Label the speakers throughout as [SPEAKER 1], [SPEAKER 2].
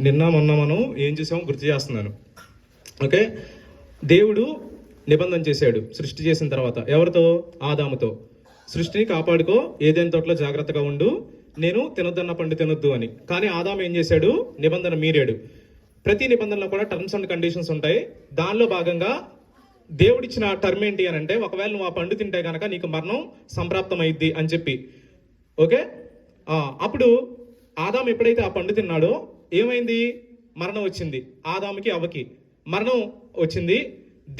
[SPEAKER 1] నిన్న మొన్న మనం ఏం చూసామో గుర్తు చేస్తున్నాను. ఓకే, దేవుడు నిబంధన చేశాడు సృష్టి చేసిన తర్వాత. ఎవరితో? ఆదాముతో. సృష్టిని కాపాడుకో, ఏదైనా తోటలో జాగ్రత్తగా ఉండు, నేను తినొద్దన్న పండు తినొద్దు అని. కానీ ఆదాము ఏం చేశాడు? నిబంధన మీరాడు. ప్రతి నిబంధనలో కూడా టర్మ్స్ అండ్ కండిషన్స్ ఉంటాయి. దానిలో భాగంగా దేవుడిచ్చిన టర్మ్ ఏంటి అని అంటే, ఒకవేళ నువ్వు ఆ పండు తింటే కనుక నీకు మరణం సంప్రాప్తం అయింది అని చెప్పి. ఓకే, అప్పుడు ఆదాము ఎప్పుడైతే ఆ పండు తిన్నాడో ఏమైంది? మరణం వచ్చింది. ఆదాముకి అవ్వకి మరణం వచ్చింది.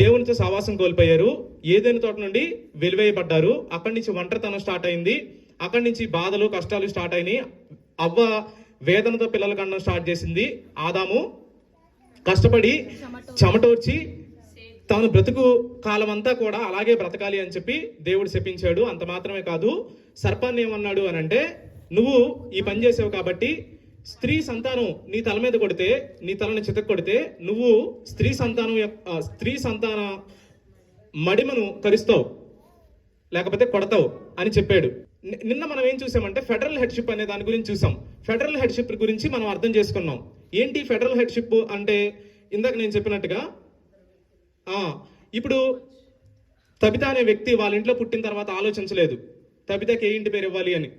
[SPEAKER 1] దేవునితో సహవాసం కోల్పోయారు. ఏదైనా తోట నుండి వెలివేయబడ్డారు. అక్కడి నుంచి ఒంటరితనం స్టార్ట్ అయింది. అక్కడి నుంచి బాధలు కష్టాలు స్టార్ట్ అయినాయి. అవ్వ వేదనతో పిల్లల కన్నా స్టార్ట్ చేసింది. ఆదాము కష్టపడి చెమటోర్చి తాను బ్రతుకు కాలం అంతా కూడా అలాగే బ్రతకాలి అని చెప్పి దేవుడు శపించాడు. అంత మాత్రమే కాదు, సర్పాన్ని ఏమన్నాడు అని అంటే, నువ్వు ఈ పని చేసావు కాబట్టి స్త్రీ సంతానం నీ తల మీద కొడితే, నీ తలని చితక్ కొడితే నువ్వు స్త్రీ సంతాన మడిమను కరుస్తావు, లేకపోతే కొడతావు అని చెప్పాడు. నిన్న మనం ఏం చూసామంటే ఫెడరల్ హెడ్షిప్ అనే దాని గురించి చూసాం. ఫెడరల్ హెడ్షిప్ గురించి మనం అర్థం చేసుకున్నాం. ఏంటి ఫెడరల్ హెడ్షిప్ అంటే? ఇందాక నేను చెప్పినట్టుగా ఇప్పుడు తబిత అనే వ్యక్తి వాళ్ళ ఇంట్లో పుట్టిన తర్వాత ఆలోచించలేదు తబితకి ఏ ఇంటి పేరు ఇవ్వాలి అని.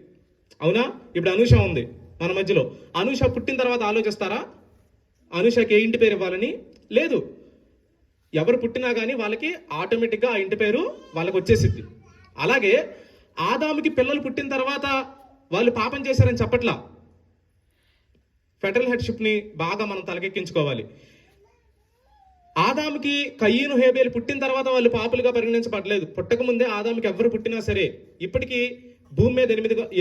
[SPEAKER 1] అవునా? ఇప్పుడు అనూష ఉంది మన మధ్యలో. అనూష పుట్టిన తర్వాత ఆలోచిస్తారా అనూషకి ఏ ఇంటి పేరు ఇవ్వాలని? లేదు. ఎవరు పుట్టినా కానీ వాళ్ళకి ఆటోమేటిక్గా ఆ ఇంటి పేరు వాళ్ళకి వచ్చేసిద్ది. అలాగే ఆదాముకి పిల్లలు పుట్టిన తర్వాత వాళ్ళు పాపం చేశారని చెప్పట్లా. ఫెడరల్ హెడ్షిప్ని బాగా మనం తలకెక్కించుకోవాలి. ఆదాముకి కయ్యను హేబేలు పుట్టిన తర్వాత వాళ్ళు పాపులుగా పరిగణించబడలేదు. పుట్టక ముందే ఆదాముకి ఎవరు పుట్టినా సరే, ఇప్పటికీ భూమి మీద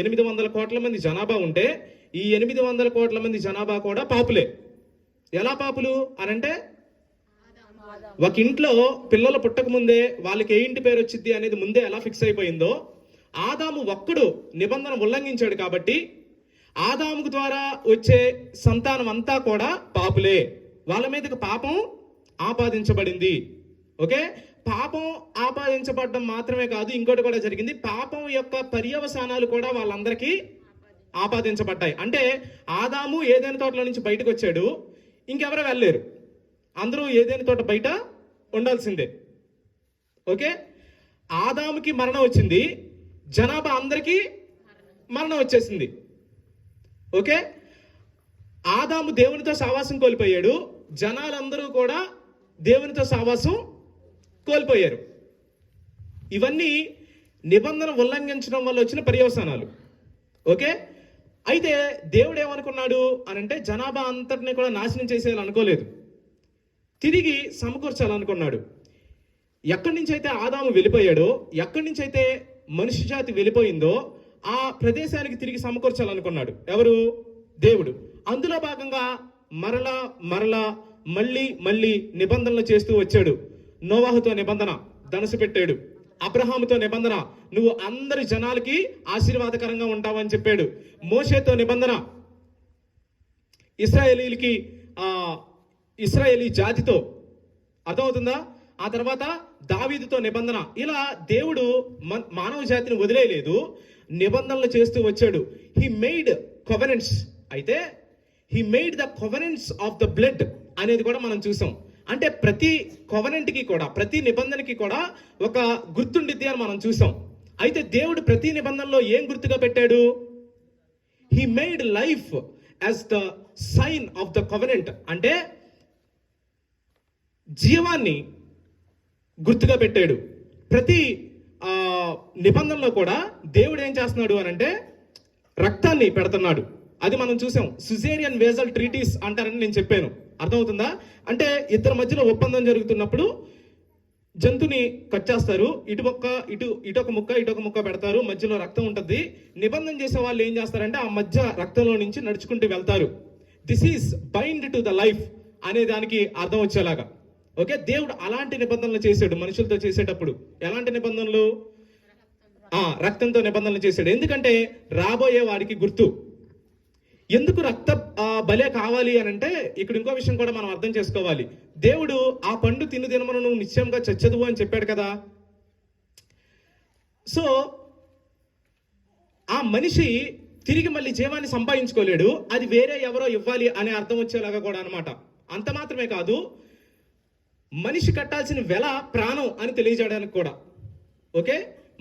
[SPEAKER 1] 800 కోట్ల మంది జనాభా ఉంటే ఈ 800 కోట్ల మంది జనాభా కూడా పాపులే. ఎలా పాపులు అనంటే, ఒక ఇంట్లో పిల్లలు పుట్టక ముందే వాళ్ళకి ఏ ఇంటి పేరు వచ్చింది అనేది ముందే ఎలా ఫిక్స్ అయిపోయిందో, ఆదాము ఒక్కడు నిబంధన ఉల్లంఘించాడు కాబట్టి ఆదాము ద్వారా వచ్చే సంతానం అంతా కూడా పాపులే. వాళ్ళ మీదకి పాపం ఆపాదించబడింది. ఓకే, పాపం ఆపాదించబడడం మాత్రమే కాదు, ఇంకోటి కూడా జరిగింది. పాపం యొక్క పర్యవసానాలు కూడా వాళ్ళందరికీ ఆపాదించబడ్డాయి. అంటే ఆదాము ఏదైనా తోటలో నుంచి బయటకు వచ్చాడు, ఇంకెవరూ వెళ్ళలేరు. అందరూ ఏదైనా తోట బయట ఉండాల్సిందే. ఓకే, ఆదాముకి మరణం వచ్చింది, జనాభా అందరికీ మరణం వచ్చేసింది. ఓకే, ఆదాము దేవునితో సహవాసం కోల్పోయాడు, జనాలందరూ కూడా దేవునితో సహవాసం కోల్పోయారు. ఇవన్నీ నిబంధన ఉల్లంఘించడం వల్ల వచ్చిన పర్యవసానాలు. ఓకే, అయితే దేవుడు ఏమనుకున్నాడు అనంటే, జనాభా అంతటిని కూడా నాశనం చేసేయాలనుకోలేదు, తిరిగి సమకూర్చాలనుకున్నాడు. ఎక్కడి నుంచి అయితే ఆదాము వెళ్ళిపోయాడో, ఎక్కడి నుంచి అయితే మనిషి జాతి వెళ్ళిపోయిందో ఆ ప్రదేశానికి తిరిగి సమకూర్చాలనుకున్నాడు. ఎవరు? దేవుడు. అందులో భాగంగా మరలా మళ్ళీ నిబంధనలు చేస్తూ వచ్చాడు. నోవాహుతో నిబంధన ధనుసు పెట్టాడు. అబ్రహాముతో నిబంధన, నువ్వు అందరి జనాలకి ఆశీర్వాదకరంగా ఉంటావని చెప్పాడు. మోషేతో నిబంధన, ఇశ్రాయేలీ జాతితో. అర్థమవుతుందా? ఆ తర్వాత దావీదుతో నిబంధన. ఇలా దేవుడు మానవ జాతిని వదిలేయలేదు, నిబంధనలు చేస్తూ వచ్చాడు. He made covenants. అయితే he made the covenants of the blood అనేది కూడా మనం చూసాం. అంటే ప్రతి కవెనెంట్కి కూడా, ప్రతి నిబంధనకి కూడా ఒక గుర్తుండిద్ది అని మనం చూసాం. అయితే దేవుడు ప్రతి నిబంధనలో ఏం గుర్తుగా పెట్టాడు? He made life as the sign of the covenant. అంటే జీవాన్ని గుర్తుగా పెట్టాడు. ప్రతి నిబంధనలో కూడా దేవుడు ఏం చేస్తున్నాడు అని అంటే రక్తాన్ని పెడుతున్నాడు. అది మనం చూసాం. సిజేరియన్ వేజల్ ట్రీటీస్ అంటారని నేను చెప్పాను. అర్థమవుతుందా? అంటే ఇద్దరి మధ్యలో ఒప్పందం జరుగుతున్నప్పుడు జంతుని కట్ చేస్తారు, ఇటొక ముక్క పెడతారు, మధ్యలో రక్తం ఉంటుంది. నిబంధన చేసే వాళ్ళు ఏం చేస్తారంటే ఆ మధ్య రక్తంలో నుంచి నడుచుకుంటూ వెళ్తారు. This is bind to the life అనే దానికి అర్థం వచ్చేలాగా. ఓకే, దేవుడు అలాంటి నిబంధనలు చేశాడు మనుషులతో చేసేటప్పుడు. ఎలాంటి నిబంధనలు? రక్తంతో నిబంధనలు చేశాడు. ఎందుకంటే రాబోయే వాడికి గుర్తు. ఎందుకు రక్త బలే కావాలి అని అంటే, ఇక్కడ ఇంకో విషయం కూడా మనం అర్థం చేసుకోవాలి. దేవుడు ఆ పండు తినుదినమును నువ్వు నిశ్చయంగా చచ్చదువు అని చెప్పాడు కదా. సో ఆ మనిషి తిరిగి మళ్ళీ జీవాన్ని సంపాదించుకోలేడు. అది వేరే ఎవరో ఇవ్వాలి అనే అర్థం వచ్చేలాగా కూడా అనమాట. అంత మాత్రమే కాదు, మనిషి కట్టాల్సిన వెల ప్రాణం అని తెలియజేయడానికి కూడా. ఓకే,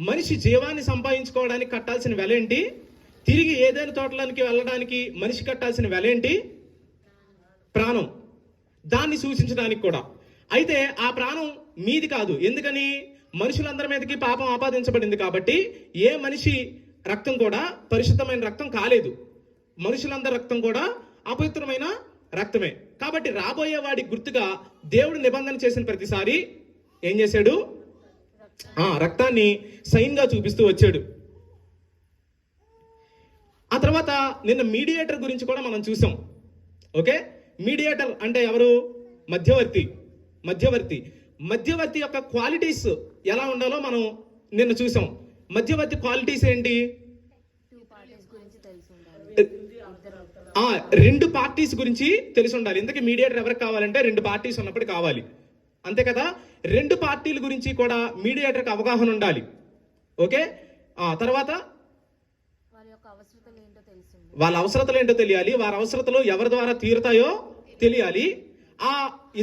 [SPEAKER 1] మనిషి జీవాన్ని సంపాదించుకోవడానికి కట్టాల్సిన వెల ఏంటి? తిరిగి ఏదైనా తోటలోనికి వెళ్ళడానికి మనిషి కట్టాల్సిన వెల ఏంటి? ప్రాణం. దాన్ని సూచించడానికి కూడా. అయితే ఆ ప్రాణం మీది కాదు. ఎందుకని? మనుషులందరి మీదకి పాపం ఆపాదించబడింది కాబట్టి ఏ మనిషి రక్తం కూడా పరిశుద్ధమైన రక్తం కాలేదు. మనుషులందరి రక్తం కూడా అపవిత్రమైన రక్తమే. కాబట్టి రాబోయే వాడి గుర్తుగా దేవుడు నిబంధన చేసిన ప్రతిసారి ఏం చేశాడు? రక్తాన్ని సైన్ గా చూపిస్తూ వచ్చాడు. ఆ తర్వాత నిన్న మీడియేటర్ గురించి కూడా మనం చూసాం. ఓకే, మీడియేటర్ అంటే ఎవరు? మధ్యవర్తి. మధ్యవర్తి యొక్క క్వాలిటీస్ ఎలా ఉండాలో మనం నిన్న చూసాం. మధ్యవర్తి క్వాలిటీస్ ఏంటి? రెండు పార్టీస్ గురించి తెలిసి ఉండాలి. ఎందుకంటే మీడియేటర్ ఎవరికి కావాలంటే రెండు పార్టీస్ ఉన్నప్పుడు కావాలి, అంతే కదా? రెండు పార్టీల గురించి కూడా మీడియేటర్కి అవగాహన ఉండాలి. ఓకే, తర్వాత వాళ్ళ అవసరతలు ఏంటో తెలియాలి. వారి అవసరతలు ఎవరి ద్వారా తీరుతాయో తెలియాలి. ఆ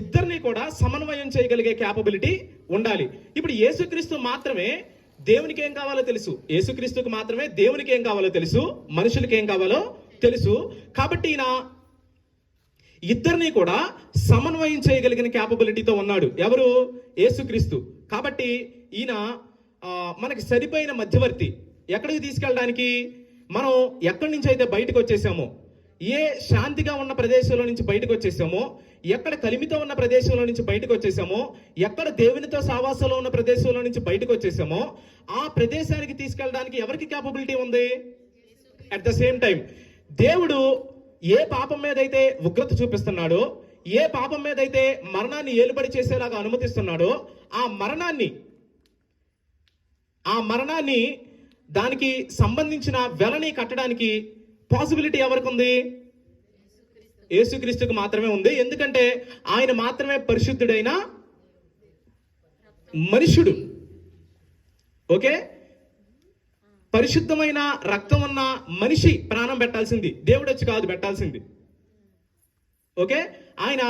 [SPEAKER 1] ఇద్దరిని కూడా సమన్వయం చేయగలిగే క్యాపబిలిటీ ఉండాలి. ఇప్పుడు యేసుక్రీస్తు మాత్రమే దేవునికి ఏం కావాలో తెలుసు. యేసుక్రీస్తుకు మాత్రమే దేవునికి ఏం కావాలో తెలుసు, మనుషులకి ఏం కావాలో తెలుసు. కాబట్టి ఈయన ఇద్దరిని కూడా సమన్వయం చేయగలిగిన క్యాపబిలిటీతో ఉన్నాడు. ఎవరు? యేసుక్రీస్తు. కాబట్టి ఈయన మనకి సరిపోయిన మధ్యవర్తి. ఎక్కడికి తీసుకెళ్ళడానికి? మనం ఎక్కడి నుంచి అయితే బయటకు వచ్చేసామో, ఏ శాంతిగా ఉన్న ప్రదేశంలో నుంచి బయటకు వచ్చేసామో, ఎక్కడ కలిమితో ఉన్న ప్రదేశంలో నుంచి బయటకు వచ్చేసామో, ఎక్కడ దేవునితో సావాసంలో ఉన్న ప్రదేశంలో నుంచి బయటకు వచ్చేసామో, ఆ ప్రదేశానికి తీసుకెళ్ళడానికి ఎవరికి క్యాపబిలిటీ ఉంది? అట్ ద సేమ్ టైం దేవుడు ఏ పాపం మీద అయితే ఉగ్రత చూపిస్తున్నాడో, ఏ పాపం మీద అయితే మరణాన్ని ఏలుబడి చేసేలాగా అనుమతిస్తున్నాడో, ఆ మరణాన్ని దానికి సంబంధించిన వెలని కట్టడానికి పాసిబిలిటీ ఎవరికి ఉంది? యేసుక్రీస్తుకు మాత్రమే ఉంది. ఎందుకంటే ఆయన మాత్రమే పరిశుద్ధుడైన మనుష్యుడు. ఓకే, పరిశుద్ధమైన రక్తం ఉన్న మనిషి ప్రాణం పెట్టాల్సింది, దేవుడు వచ్చి కాదు పెట్టాల్సింది. ఓకే, ఆయన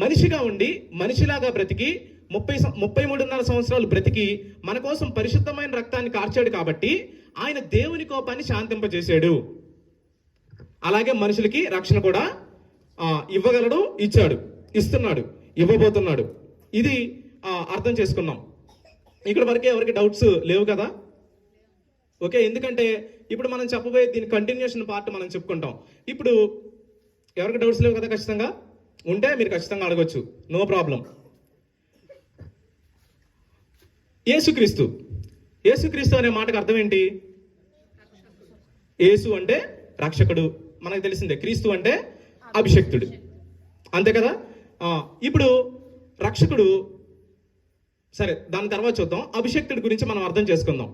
[SPEAKER 1] మనిషిగా ఉండి మనిషిలాగా బ్రతికి 33.5 సంవత్సరాలు బ్రతికి మన కోసం పరిశుద్ధమైన రక్తాన్ని కార్చాడు. కాబట్టి ఆయన దేవుని కోపాన్ని శాంతింపజేశాడు. అలాగే మనుషులకి రక్షణ కూడా ఇవ్వగలడు, ఇస్తున్నాడు, ఇవ్వబోతున్నాడు. ఇది అర్థం చేసుకున్నాం. ఇక్కడ వరకే ఎవరికి డౌట్స్ లేవు కదా? ఓకే, ఎందుకంటే ఇప్పుడు మనం చెప్పబోయే దీని కంటిన్యూషన్ పార్ట్ మనం చెప్పుకుంటాం. ఇప్పుడు ఎవరికి డౌట్స్ లేవు కదా? ఖచ్చితంగా ఉంటే మీరు ఖచ్చితంగా అడగొచ్చు, నో ప్రాబ్లం. యేసుక్రీస్తు అనే మాటకు అర్థం ఏంటి? యేసు అంటే రక్షకుడు, మనకు తెలిసిందే. క్రీస్తు అంటే అభిషక్తుడు, అంతే కదా? ఇప్పుడు రక్షకుడు సరే, దాని తర్వాత చూద్దాం. అభిషక్తుడి గురించి మనం అర్థం చేసుకుందాం.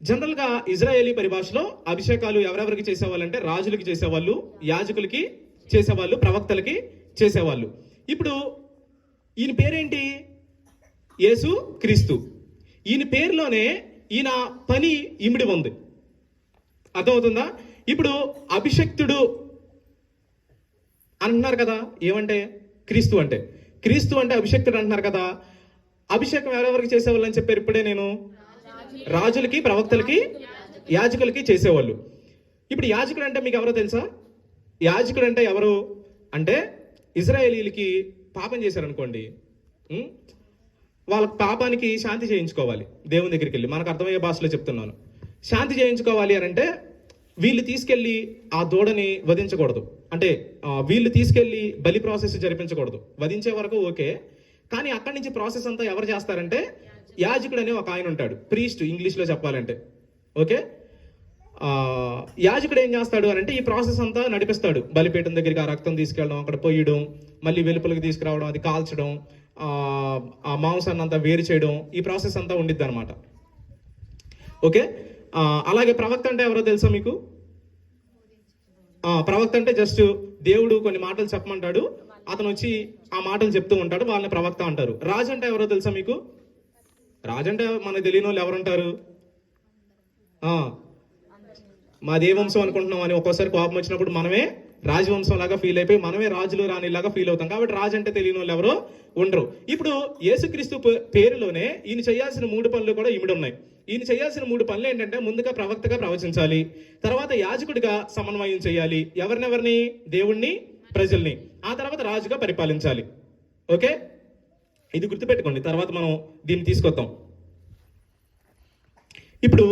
[SPEAKER 1] జనరల్గా ఇజ్రాయేలీ పరిభాషలో అభిషేకాలు ఎవరెవరికి చేసేవాళ్ళు అంటే రాజులకి చేసేవాళ్ళు, యాజకులకి చేసేవాళ్ళు, ప్రవక్తలకి చేసేవాళ్ళు. ఇప్పుడు ఈయన పేరేంటి? యేసు క్రీస్తు. ఈయన పేరులోనే ఈయన పని ఇమిడి ఉంది. అర్థమవుతుందా? ఇప్పుడు అభిషక్తుడు అంటున్నారు కదా, ఏమంటే క్రీస్తు అంటే అభిషక్తుడు అంటున్నారు కదా. అభిషేకం ఎవరెవరికి చేసేవాళ్ళు అని చెప్పారు ఇప్పుడే నేను? రాజులకి, ప్రవక్తలకి, యాజకులకి చేసేవాళ్ళు. ఇప్పుడు యాజకుడు అంటే మీకు ఎవరో తెలుసా? యాజకుడు అంటే ఎవరు అంటే ఇజ్రాయేలీలకి పాపం చేశారనుకోండి, వాళ్ళ పాపానికి శాంతి చేయించుకోవాలి దేవుని దగ్గరికి వెళ్ళి. మనకు అర్థమయ్యే భాషలో చెప్తున్నాను. శాంతి చేయించుకోవాలి అని అంటే వీళ్ళు తీసుకెళ్ళి ఆ దూడని వధించకూడదు. అంటే వీళ్ళు తీసుకెళ్ళి బలి ప్రాసెస్ జరిపించకూడదు. వధించే వరకు ఓకే, కానీ అక్కడి నుంచి ప్రాసెస్ అంతా ఎవరు చేస్తారంటే యాజకుడు అనే ఒక ఆయన ఉంటాడు, ప్రీస్ట్ ఇంగ్లీష్లో చెప్పాలంటే. ఓకే, యాజకుడు ఏం చేస్తాడు అని అంటే ఈ ప్రాసెస్ అంతా నడిపిస్తాడు. బలిపీఠం దగ్గరికి ఆ రక్తం తీసుకెళ్ళడం, అక్కడ పొయ్యడం, మళ్ళీ వెలుపలికి తీసుకురావడం, అది కాల్చడం, ఆ మాంసాన్ని అంతా వేరు చేయడం, ఈ ప్రాసెస్ అంతా ఉండిద్ది అనమాట. ఓకే, అలాగే ప్రవక్త అంటే ఎవరో తెలుసా మీకు? ప్రవక్త అంటే జస్ట్ దేవుడు కొన్ని మాటలు చెప్పమంటాడు, అతను వచ్చి ఆ మాటలు చెప్తూ ఉంటాడు, వాళ్ళని ప్రవక్త అంటారు. రాజు అంటే ఎవరో తెలుసా మీకు? రాజు అంటే మనకు తెలియని వాళ్ళు ఎవరుంటారు? మాది ఏ వంశం అనుకుంటున్నాం అని ఒక్కోసారి కోపం వచ్చినప్పుడు మనమే రాజవంశం లాగా ఫీల్ అయిపోయి మనమే రాజులు రాణిలాగా ఫీల్ అవుతాం. కాబట్టి రాజు అంటే తెలియని వాళ్ళు ఎవరో ఉండరు. ఇప్పుడు యేసుక్రీస్తు పేరులోనే ఈయన చేయాల్సిన 3 పనులు కూడా ఇమిడి ఉన్నాయి. ఈయన చేయాల్సిన 3 పనులు ఏంటంటే, ముందుగా ప్రవక్తగా ప్రవచించాలి, తర్వాత యాజకుడిగా సమన్వయం చేయాలి, ఎవరినెవరిని, దేవుణ్ణి, ప్రజల్ని, ఆ తర్వాత రాజుగా పరిపాలించాలి. ఓకే, ఇది గుర్తుపెట్టుకోండి, తర్వాత మనం దీన్ని తీసుకొద్దాం. ఇప్పుడు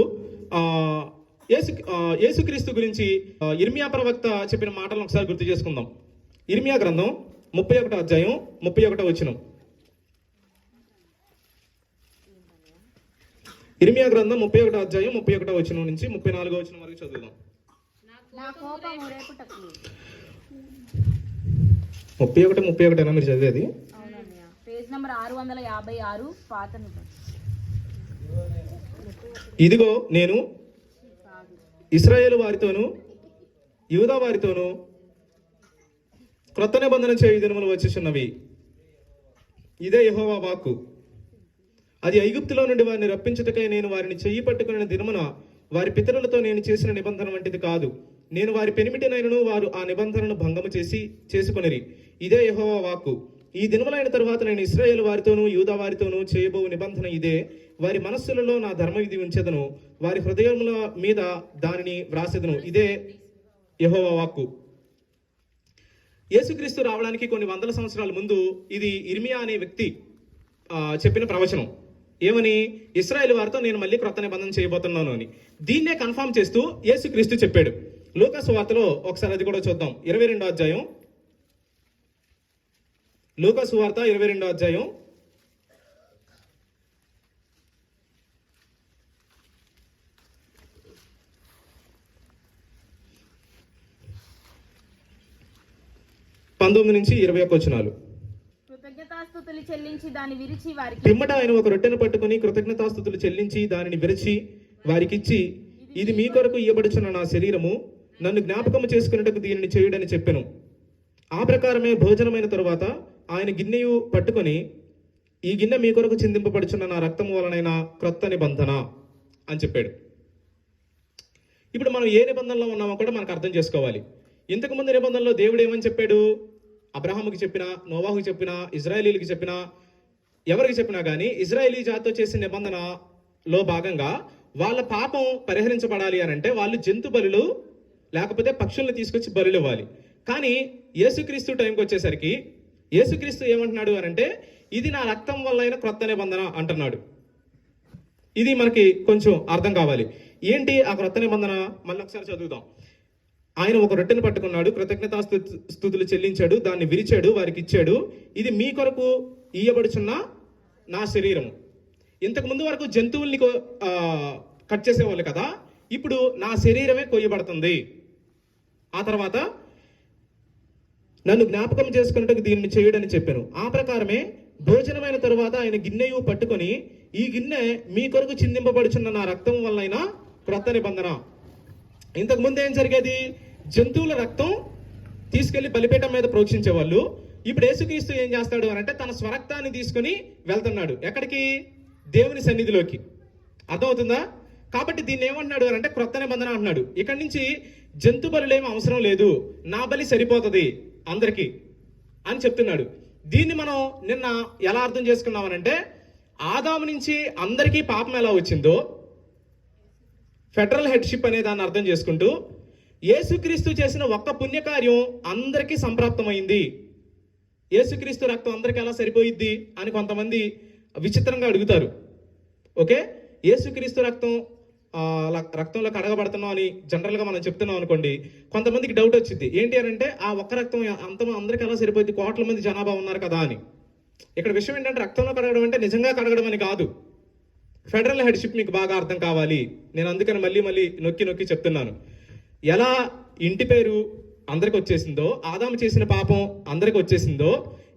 [SPEAKER 1] యేసుక్రీస్తు గురించి ఇర్మియా ప్రవక్త చెప్పిన మాటలను ఒకసారి గుర్తు చేసుకుందాం. ఇర్మియా గ్రంథం 31వ అధ్యాయం 31వ వచనం. ఇర్మియా గ్రంథం 31వ అధ్యాయం 31వ వచనం నుంచి 34వ వచనం వరకు చదువుదాం. 31 మీరు చదివేది
[SPEAKER 2] పేజ్ నంబర్ 656 పాత నిబంధన.
[SPEAKER 1] ఇదిగో నేను ఇశ్రాయేలు వారితోనూ యూదా వారితోనూ క్రొత్త నిబంధన చేయు దినములు వచ్చుచున్నవి. ఇదే యెహోవా వాక్కు. అది ఐగుప్తులో నుండి వారిని రప్పించుటకై నేను వారిని చెయ్యి పట్టుకున్న దినమున వారి పితరులతో నేను చేసిన నిబంధన వంటిది కాదు. నేను వారి పెనిమిటినైనను వారు ఆ నిబంధనను భంగము చేసుకొనిరి. ఇదే యెహోవా వాక్కు. ఈ దినములైన తరువాత నేను ఇశ్రాయేలు వారితోనూ యూదా వారితోనూ చేయబో నిబంధన ఇదే. వారి మనస్సులలో నా ధర్మవిధి ఉంచెదను, వారి హృదయముల మీద దానిని వ్రాసెదను. ఇదే యెహోవా వాక్కు. యేసుక్రీస్తు రావడానికి కొన్ని వందల సంవత్సరాల ముందు ఇది ఇర్మియా అనే వ్యక్తి చెప్పిన ప్రవచనం. ఏమని? ఇశ్రాయేలు వారితో నేను మళ్ళీ క్రొత్త నిబంధన చేయబోతున్నాను అని. దీన్నే కన్ఫర్మ్ చేస్తూ యేసుక్రీస్తు చెప్పాడు. లూకా సువార్తలో ఒకసారి అది కూడా చూద్దాం. 22వ అధ్యాయం, లూకా సువార్త 22వ అధ్యాయం 19 నుంచి 21 వచనాలు.
[SPEAKER 2] కృతజ్ఞతాస్తుతులు చెల్లించి దాన్ని విరిచి వారికి
[SPEAKER 1] పిమ్మట ఆయన ఒక రొట్టెను పట్టుకుని కృతజ్ఞతాస్తుతులు చెల్లించి దానిని విరిచి వారికిచ్చి, ఇది మీ కొరకు ఇయ్యబడుచున్న నా శరీరము, నన్ను జ్ఞాపకము చేసుకున్నట్టుకు దీనిని చేయుడని చెప్పెను. ఆ ప్రకారమే భోజనమైన తరువాత ఆయన గిన్నెయు పట్టుకొని, ఈ గిన్నె మీ కొరకు చిందింపబడుచున్న నా రక్తము వలనైన క్రొత్త నిబంధన అని చెప్పాడు. ఇప్పుడు మనం ఏ నిబంధనలో ఉన్నామో కూడా మనకు అర్థం చేసుకోవాలి. ఇంతకు ముందు నిబంధనలో దేవుడు ఏమని చెప్పాడు? అబ్రహాముకి చెప్పినా, నోవాహుకి చెప్పినా, ఇజ్రాయేలీలకి చెప్పినా, ఎవరికి చెప్పినా కానీ ఇజ్రాయేలీ జాతితో చేసిన నిబంధనలో భాగంగా వాళ్ళ పాపం పరిహరించబడాలి అని అంటే వాళ్ళు జంతు బలులు లేకపోతే పక్షుల్ని తీసుకొచ్చి బలులు ఇవ్వాలి. కానీ యేసుక్రీస్తు టైంకి వచ్చేసరికి యేసుక్రీస్తు ఏమంటున్నాడు అని అంటే, ఇది నా రక్తం వల్లైన క్రొత్త నిబంధన అంటున్నాడు. ఇది మనకి కొంచెం అర్థం కావాలి. ఏంటి ఆ క్రొత్త నిబంధన? మళ్ళీ ఒకసారి చదువుదాం. ఆయన ఒక రొట్టెను పట్టుకున్నాడు, కృతజ్ఞతాస్తుతులు చెల్లించాడు, దాన్ని విరిచాడు, వారికి ఇచ్చాడు. ఇది మీ కొరకు ఇయ్యబడుచున్న నా శరీరము. ఇంతకు ముందు వరకు జంతువుల్ని కట్ చేసేవాళ్ళు కదా, ఇప్పుడు నా శరీరమే కొయ్యబడుతుంది. ఆ తర్వాత నన్ను జ్ఞాపకం చేసుకున్నట్టుకు దీన్ని చేయుడని చెప్పాను. ఆ ప్రకారమే భోజనమైన తరువాత ఆయన గిన్నెయు పట్టుకొని, ఈ గిన్నె మీ కొరకు చిందింపబడుచున్న నా రక్తం వలన క్రొత్త నిబంధన. ఇంతకు ముందు ఏం జరిగేది? జంతువుల రక్తం తీసుకెళ్లి బలిపీఠం మీద ప్రోక్షించేవాళ్ళు. ఇప్పుడు యేసుక్రీస్తు ఏం చేస్తాడు అని అంటే, తన స్వరక్తాన్ని తీసుకుని వెళ్తున్నాడు. ఎక్కడికి? దేవుని సన్నిధిలోకి. అర్థమవుతుందా? కాబట్టి దీన్ని ఏమంటున్నాడు అని అంటే క్రొత్త నిబంధన అంటున్నాడు. ఇక్కడి నుంచి జంతు బలులేం అవసరం లేదు, నా బలి సరిపోతుంది అందరికీ అని చెప్తున్నాడు. దీన్ని మనం నిన్న ఎలా అర్థం చేసుకున్నామనంటే, ఆదాము నుంచి అందరికీ పాపం ఎలా వచ్చిందో ఫెడరల్ హెడ్షిప్ అనే దాన్ని అర్థం చేసుకుంటూ, యేసుక్రీస్తు చేసిన ఒక్క పుణ్యకార్యం అందరికీ సంప్రాప్తమైంది. యేసుక్రీస్తు రక్తం అందరికీ ఎలా సరిపోయిద్ది అని కొంతమంది విచిత్రంగా అడుగుతారు. ఓకే, యేసుక్రీస్తు రక్తంలో కడగబడుతున్నాం అని జనరల్గా మనం చెప్తున్నాం అనుకోండి, కొంతమందికి డౌట్ వచ్చింది. ఏంటి అని అంటే, ఆ ఒక్క రక్తం అందరికీ ఎలా సరిపోయింది, కోట్ల మంది జనాభా ఉన్నారు కదా అని. ఇక్కడ విషయం ఏంటంటే, రక్తంలో కడగడం అంటే నిజంగా కడగడం అని కాదు. ఫెడరల్ హెడ్షిప్ మీకు బాగా అర్థం కావాలి. నేను అందుకని మళ్ళీ నొక్కి నొక్కి చెప్తున్నాను. ఎలా ఇంటి పేరు అందరికి వచ్చేసిందో, ఆదాము చేసిన పాపం అందరికి వచ్చేసిందో,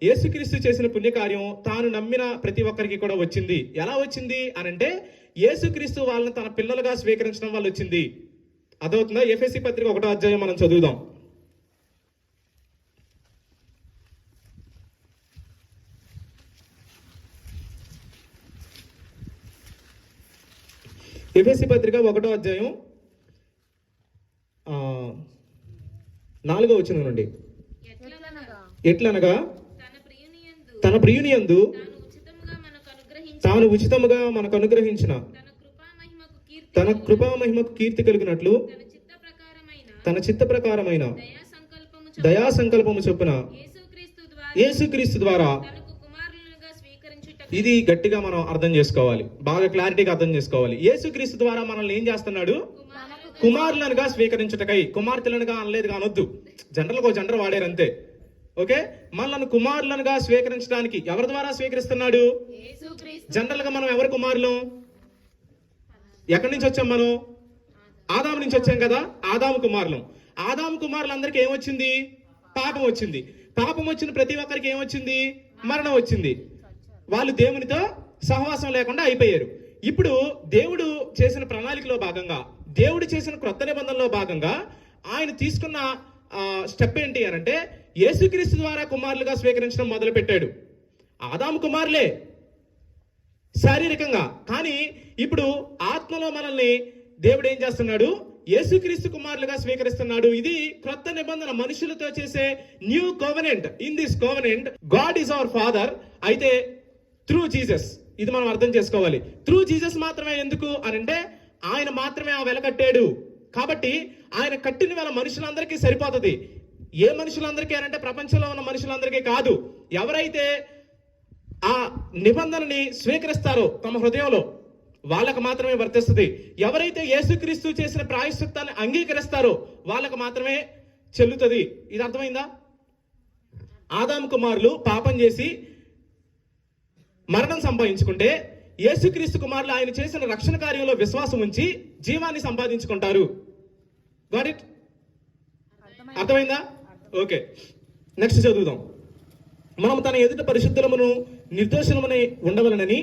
[SPEAKER 1] యేసుక్రీస్తు చేసిన పుణ్యకార్యం తాను నమ్మిన ప్రతి ఒక్కరికి కూడా వచ్చింది. ఎలా వచ్చింది అని అంటే, యేసుక్రీస్తు వాళ్ళని తన పిల్లలుగా స్వీకరించడం వల్ల వచ్చింది. అదవుతుందా? ఎఫెసీ పత్రిక 1వ అధ్యాయం మనం చదువుదాం. ఎఫెసీ పత్రిక 1వ అధ్యాయం 4వ వచనం నుండి.
[SPEAKER 3] ఎట్లనగా
[SPEAKER 1] ఎట్లనగా
[SPEAKER 3] తన ప్రియునియందు
[SPEAKER 1] తాను ఉచితముగా మనకు అనుగ్రహించిన తన కృపా మహిమకు కీర్తి కలిగినట్లు తన చిత్త ప్రకారమైన దయా సంకల్పము చొప్పున యేసుక్రీస్తు ద్వారా ఇది గట్టిగా మనం అర్థం చేసుకోవాలి, బాగా క్లారిటీగా అర్థం చేసుకోవాలి. యేసుక్రీస్తు ద్వారా మనల్ని ఏం చేస్తున్నాడు? కుమారులనుగా స్వీకరించుటకై. కుమార్తెలనుగా అనలేదు అనొద్దు, జనరల్ వాడారు అంతే. ఓకే, మనల్ని కుమారులనుగా స్వీకరించడానికి ఎవరి ద్వారా స్వీకరిస్తున్నాడు? జనరల్ గా మనం ఎవరి కుమారులు? ఎక్కడి నుంచి వచ్చాం మనం? ఆదాము నుంచి వచ్చాం కదా, ఆదాము కుమారులం. ఆదాము కుమారులందరికీ ఏమొచ్చింది? పాపం వచ్చింది. పాపం వచ్చిన ప్రతి ఒక్కరికి ఏమొచ్చింది? మరణం వచ్చింది. వాళ్ళు దేవునితో సహవాసం లేకుండా అయిపోయారు. ఇప్పుడు దేవుడు చేసిన ప్రణాళికలో భాగంగా, దేవుడు చేసిన క్రొత్త నిబంధనలో భాగంగా ఆయన తీసుకున్న స్టెప్ ఏంటి అని అంటే, యేసుక్రీస్తు ద్వారా కుమారులుగా స్వీకరించడం మొదలు పెట్టాడు. ఆదాము కుమారులే శారీరకంగా, కానీ ఇప్పుడు ఆత్మలో మనల్ని దేవుడు ఏం చేస్తున్నాడు? యేసుక్రీస్తు కుమారులుగా స్వీకరిస్తున్నాడు. ఇది క్రొత్త నిబంధన, మనుషులతో చేసే new covenant. In this covenant God is our father. అయితే త్రూ జీసస్, ఇది మనం అర్థం చేసుకోవాలి. త్రూ జీసస్ మాత్రమే. ఎందుకు అని అంటే ఆయన మాత్రమే ఆ వెల కట్టాడు. కాబట్టి ఆయన కట్టిన వెల మనుషులందరికీ సరిపోతుంది. ఏ మనుషులందరికీ అని అంటే ప్రపంచంలో ఉన్న మనుషులందరికీ కాదు. ఎవరైతే ఆ నిబంధనని స్వీకరిస్తారో తమ హృదయంలో, వాళ్ళకు మాత్రమే వర్తిస్తుంది. ఎవరైతే యేసుక్రీస్తు చేసిన ప్రాయశ్చిత్తాన్ని అంగీకరిస్తారో వాళ్ళకు మాత్రమే చెల్లుతుంది. ఇది అర్థమైందా? ఆదాము కుమారులు పాపం చేసి మరణం సంపాదించుకుంటే, యేసుక్రీస్తు కుమారులు ఆయన చేసిన రక్షణ కార్యంలో విశ్వాసం ఉంచి జీవాన్ని సంపాదించుకుంటారు. Got it? అర్థమైందా? ఓకే, నెక్స్ట్ చదువుదాం. మనం తన ఎదుట పరిశుద్ధులమును నిర్దోషులమని ఉండవలనని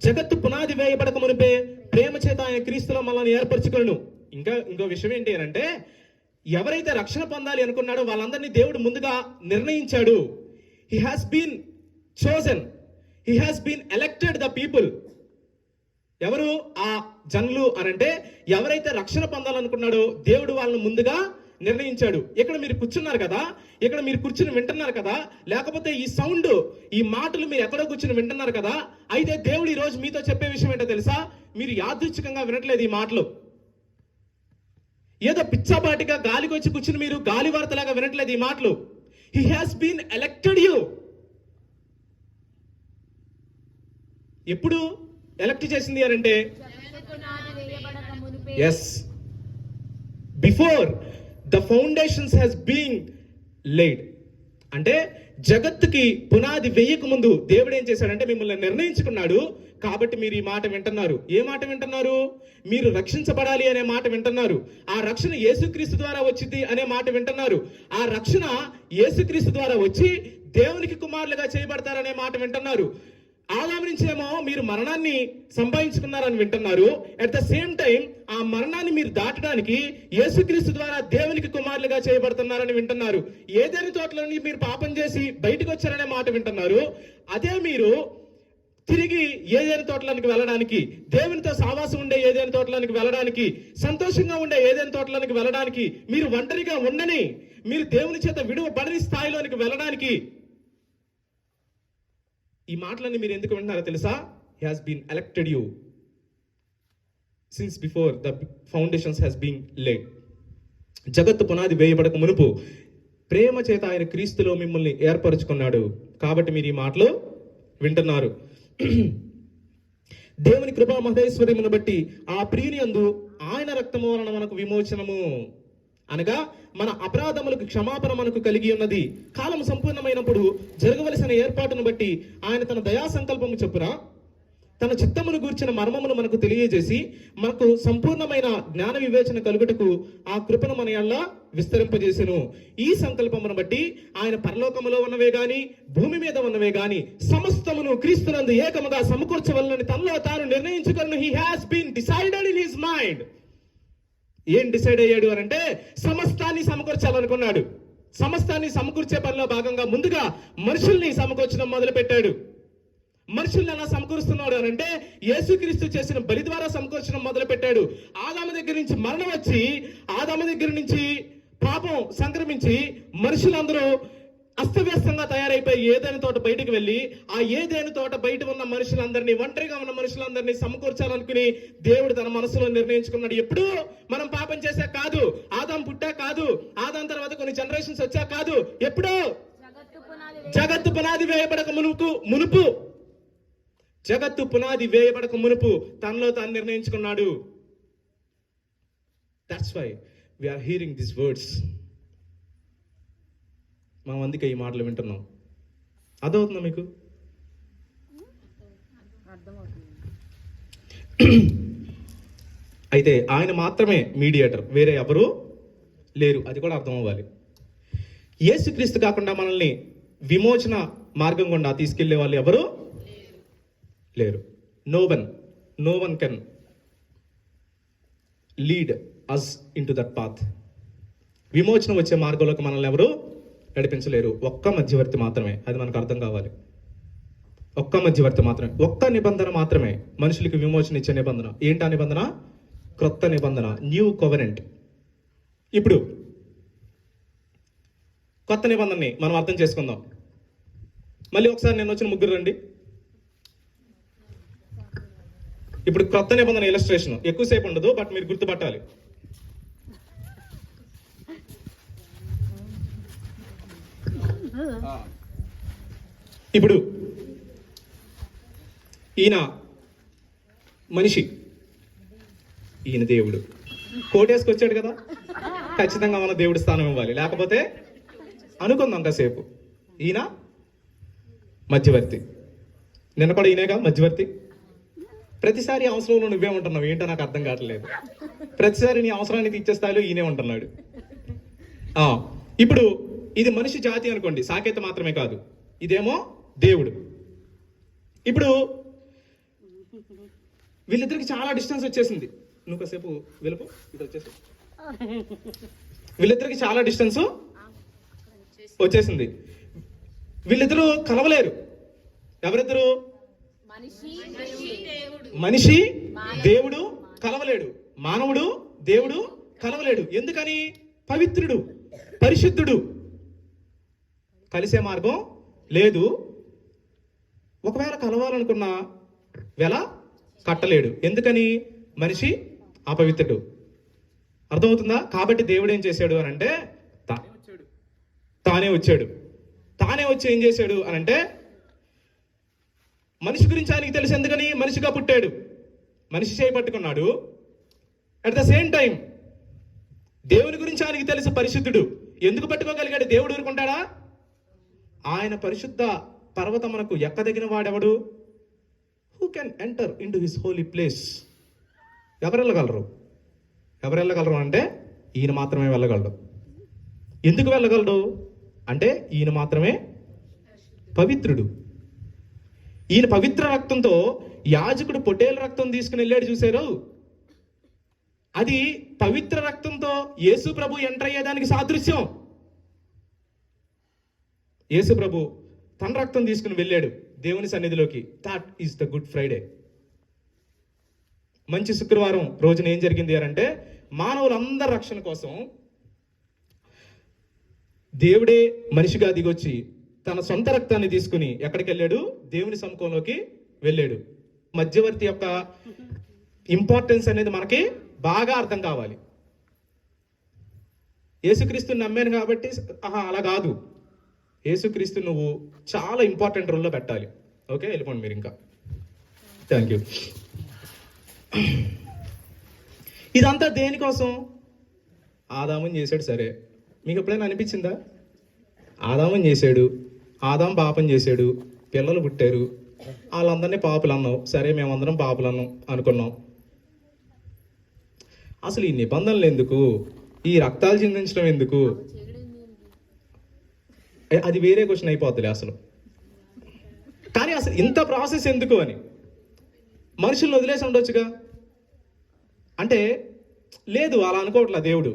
[SPEAKER 1] జగత్తు పునాది వేయబడక మునిపే ప్రేమ చేత ఆయన క్రీస్తులో మనల్ని ఏర్పరచుకొను. ఇంకో విషయం ఏంటి అని అంటే, ఎవరైతే రక్షణ పొందాలి అనుకున్నాడో వాళ్ళందరినీ దేవుడు ముందుగా నిర్ణయించాడు. He has been chosen, he has been elected the people. ఎవరు ఆ జనులు అనంటే, ఎవరైతే రక్షణ పొందాలనుకున్నాడో దేవుడు వాళ్ళని ముందుగా నిర్ణయించాడు. ఇక్కడ మీరు కూర్చున్నారు కదా, ఇక్కడ మీరు కూర్చుని వింటున్నారు కదా, లేకపోతే ఈ సౌండ్, ఈ మాటలు మీరు ఎక్కడో కూర్చుని వింటున్నారు కదా. అయితే దేవుడు ఈ రోజు మీతో చెప్పే విషయం ఏంటో తెలుసా? మీరు యాదృచ్ఛికంగా వినట్లేదు ఈ మాటలు. ఏదో పిచ్చాపాటిగా గాలికి వచ్చి కూర్చుని మీరు గాలి వార్తలాగా వినట్లేదు ఈ మాటలు. He has been elected you. ఎప్పుడు ఎలక్ట్ చేసింది అని అంటే, yes, before the foundations has been laid. అంటే జగత్తుకి పునాది వేయక ముందు దేవుడు ఏం చేశాడంటే మిమ్మల్ని నిర్ణయించుకున్నాడు. కాబట్టి మీరు ఈ మాట వింటున్నారు. ఏ మాట వింటున్నారు? మీరు రక్షించబడాలి అనే మాట వింటున్నారు. ఆ రక్షణ యేసుక్రీస్తు ద్వారా వచ్చింది అనే మాట వింటున్నారు. ఆ రక్షణ యేసుక్రీస్తు ద్వారా వచ్చి దేవునికి కుమారులుగా చేయబడతారనే మాట వింటున్నారు. ఆదాము నుంచేమో మీరు మరణాన్ని సంపాదించుకున్నారని వింటున్నారు. అట్ ద సేమ్ టైం ఆ మరణాన్ని మీరు దాటడానికి యేసుక్రీస్తు ద్వారా దేవునికి కుమారులుగా చేయబడుతున్నారని వింటున్నారు. ఏదైనా తోటలోని మీరు పాపం చేసి బయటకు వచ్చారనే మాట వింటున్నారు. అదే మీరు తిరిగి ఏదైనా తోటలోనికి వెళ్ళడానికి, దేవునితో సావాసం ఉండే ఏదైనా తోటలోనికి వెళ్ళడానికి, సంతోషంగా ఉండే ఏదైనా తోటలోనికి వెళ్ళడానికి, మీరు ఒంటరిగా ఉండని, మీరు దేవుని చేత విడువబడని స్థాయిలోనికి వెళ్ళడానికి ఈ మాటలన్నీ మీరు ఎందుకు వింటున్నారో తెలుసా? He has been elected you since before the foundations has been laid. జగత్తు పునాది వేయబడక మునుపు ప్రేమ చేత ఆయన క్రీస్తులో మిమ్మల్ని ఏర్పరచుకున్నాడు. కాబట్టి మీరు ఈ మాటలు వింటున్నారు. దేవుని కృపా మహేశ్వర్యమును బట్టి ఆ ప్రియుని యందు ఆయన రక్తము వలన మనకు విమోచనము, అనగా మన అపరాధములకు క్షమాపణ మనకు కలిగి ఉన్నది. కాలం సంపూర్ణమైనప్పుడు జరగవలసిన ఏర్పాటును బట్టి ఆయన తన దయా సంకల్పము చొప్పున తన చిత్తమును గూర్చిన మర్మమును మనకు తెలియజేసి మనకు సంపూర్ణమైన జ్ఞాన వివేచన కలుగుటకు ఆ కృపను మన యెడల విస్తరింపజేసెను. ఈ సంకల్పమును బట్టి ఆయన పరలోకములో ఉన్నవే గాని భూమి మీద ఉన్నవే గాని సమస్తమును క్రీస్తునందు ఏకముగా సమకూర్చవలనని తనలో తాను నిర్ణయించుకొను. He has been decided in his mind. ఏం డిసైడ్ అయ్యాడు అని అంటే, సమస్తాన్ని సమకూర్చాలనుకున్నాడు. సమస్తాన్ని సమకూర్చే పనిలో భాగంగా ముందుగా మనుషుల్ని సమకూర్చడం మొదలు పెట్టాడు. మనుషుల్ని ఎలా సమకూరుస్తున్నాడు అని అంటే, యేసుక్రీస్తు చేసిన బలి ద్వారా సమకూర్చడం మొదలు పెట్టాడు. ఆదాము దగ్గర నుంచి మరణం వచ్చి, ఆదాము దగ్గర నుంచి పాపం సంక్రమించి మనుషులందరూ అస్తవ్యస్తంగా తయారైపోయి ఏదైనా తోట బయటకు వెళ్ళి ఆ ఏదైనా తోట బయట ఉన్న మనుషులందరినీ, ఒంటరిగా ఉన్న మనుషులందరినీ సమకూర్చాలనుకుని దేవుడు తన మనసులో నిర్ణయించుకున్నాడు. ఎప్పుడు మనం పాపం చేశా కాదు, ఆదాం పుట్టా కాదు, ఆదాం తర్వాత కొన్ని జనరేషన్స్ వచ్చా కాదు, ఎప్పుడో జగత్తు పునాది వేయబడక మునుపు జగత్తు పునాది వేయబడక మునుపు తనలో తాను నిర్ణయించుకున్నాడు. That's why we are hearing this words. మనం అందుకే ఈ మాటలు వింటున్నాం. అర్థమవుతుందా మీకు? అయితే ఆయన మాత్రమే మీడియేటర్, వేరే ఎవరు లేరు. అది కూడా అర్థం అవ్వాలి. యేసుక్రీస్తు కాకుండా మనల్ని విమోచన మార్గం గుండా తీసుకెళ్లే వాళ్ళు ఎవరు లేరు. No one can lead us into that path. విమోచన వచ్చే మార్గంలోకి మనల్ని ఎవరు నడిపించలేరు. ఒక్క మధ్యవర్తి మాత్రమే. అది మనకు అర్థం కావాలి. ఒక్క మధ్యవర్తి మాత్రమే, ఒక్క నిబంధన మాత్రమే మనుషులకి విమోచన ఇచ్చే నిబంధన. ఏంటా నిబంధన? క్రొత్త నిబంధన, న్యూ కోవెనెంట్. ఇప్పుడు కొత్త నిబంధనని మనం అర్థం చేసుకుందాం. మళ్ళీ ఒకసారి నేను వచ్చిన ముగ్గురు రండి. ఇప్పుడు క్రొత్త నిబంధన ఇలస్ట్రేషన్ ఎక్కువసేపు ఉండదు, బట్ మీరు గుర్తుపట్టాలి. ఇప్పుడు ఈయన మనిషి, ఈయన దేవుడు. కోటేసుకొచ్చాడు కదా, ఖచ్చితంగా మన దేవుడి స్థానం ఇవ్వాలి. లేకపోతే అనుకుందాం కాసేపు. ఈయన మధ్యవర్తి. నిన్న కూడా ఈయనేగా మధ్యవర్తి. ప్రతిసారి అవసరంలో నువ్వే ఉంటున్నావు, ఏంటో నాకు అర్థం కావట్లేదు. ప్రతిసారి నీ అవసరాన్ని తీర్చే స్థాయిలో ఈయనే ఉంటున్నాడు. ఇప్పుడు ఇది మనిషి జాతి అనుకోండి, సాకేత మాత్రమే కాదు, ఇదేమో దేవుడు. ఇప్పుడు వీళ్ళిద్దరికి చాలా డిస్టెన్స్ వచ్చేసింది. నువ్వు కాసేపు వెలుపు, ఇది వచ్చేసి వీళ్ళిద్దరికి చాలా డిస్టెన్స్ వచ్చేసింది. వీళ్ళిద్దరూ కలవలేరు. ఎవరిద్దరు? మనిషి దేవుడు కలవలేడు, మానవుడు దేవుడు కలవలేడు. ఎందుకని? పవిత్రుడు, పరిశుద్ధుడు. కలిసే మార్గం లేదు. ఒకవేళ కలవాలనుకున్నా వెల కట్టలేడు. ఎందుకని? మనిషి అపవిత్రుడు. అర్థమవుతుందా? కాబట్టి దేవుడు ఏం చేశాడు అని అంటే తానే వచ్చి ఏం చేశాడు అని అంటే మనిషి గురించి ఆయనకి తెలుసు. ఎందుకని? మనిషిగా పుట్టాడు, మనిషి చేయి పట్టుకున్నాడు. అట్ ద సేమ్ టైం దేవుని గురించి ఆయనకి తెలుసు, పరిశుద్ధుడు. ఎందుకు పట్టుకోగలిగాడు? దేవుడు ఊరుకుంటాడా? ఆయన పరిశుద్ధ పర్వతమునకు ఎక్కదగిన వాడెవడు? Who can enter in to his holy place? ఎవరు వెళ్ళగలరు అంటే ఈయన మాత్రమే వెళ్ళగలడు. ఎందుకు వెళ్ళగలడు అంటే ఈయన మాత్రమే పవిత్రుడు. ఈయన పవిత్ర రక్తంతో యాజకుడు పొట్టేల రక్తం తీసుకుని వెళ్ళాడు, చూశారు? అది పవిత్ర రక్తంతో యేసు ప్రభు ఎంటర్ అయ్యేదానికి సాదృశ్యం. యేసు ప్రభు తన రక్తం తీసుకుని వెళ్ళాడు దేవుని సన్నిధిలోకి. That is the good Friday. మంచి శుక్రవారం రోజున ఏం జరిగింది అంటే మానవులందరి రక్షణ కోసం దేవుడే మనిషిగా దిగొచ్చి తన సొంత రక్తాన్ని తీసుకుని ఎక్కడికి వెళ్ళాడు? దేవుని సముఖంలోకి వెళ్ళాడు. మధ్యవర్తి యొక్క ఇంపార్టెన్స్ అనేది మనకి బాగా అర్థం కావాలి. యేసుక్రీస్తుని నమ్మాను కాబట్టి అలా కాదు. యేసుక్రీస్తు నువ్వు చాలా ఇంపార్టెంట్ రోల్లో పెట్టాలి. ఓకే, వెళ్ళిపోండి మీరు. ఇంకా థ్యాంక్ యూ. ఇదంతా దేనికోసం? ఆదాముని చేశాడు. సరే, మీకు ఎప్పుడైనా అనిపించిందా? ఆదాముని చేశాడు, ఆదాం పాపం చేశాడు, పిల్లలు పుట్టారు, వాళ్ళందరినీ పాపులు అన్నావు. సరే, మేమందరం పాపులు అన్నాం అనుకున్నాం. అసలు ఈ నిబంధనలు ఎందుకు? ఈ రక్తాలు చిందించడం ఎందుకు? అది వేరే క్వశ్చన్ అయిపోతుంది అసలు. కానీ అసలు ఇంత ప్రాసెస్ ఎందుకు అని మనుషులను వదిలేసి ఉండొచ్చుగా. అంటే లేదు, అలా అనుకోవట్లా. దేవుడు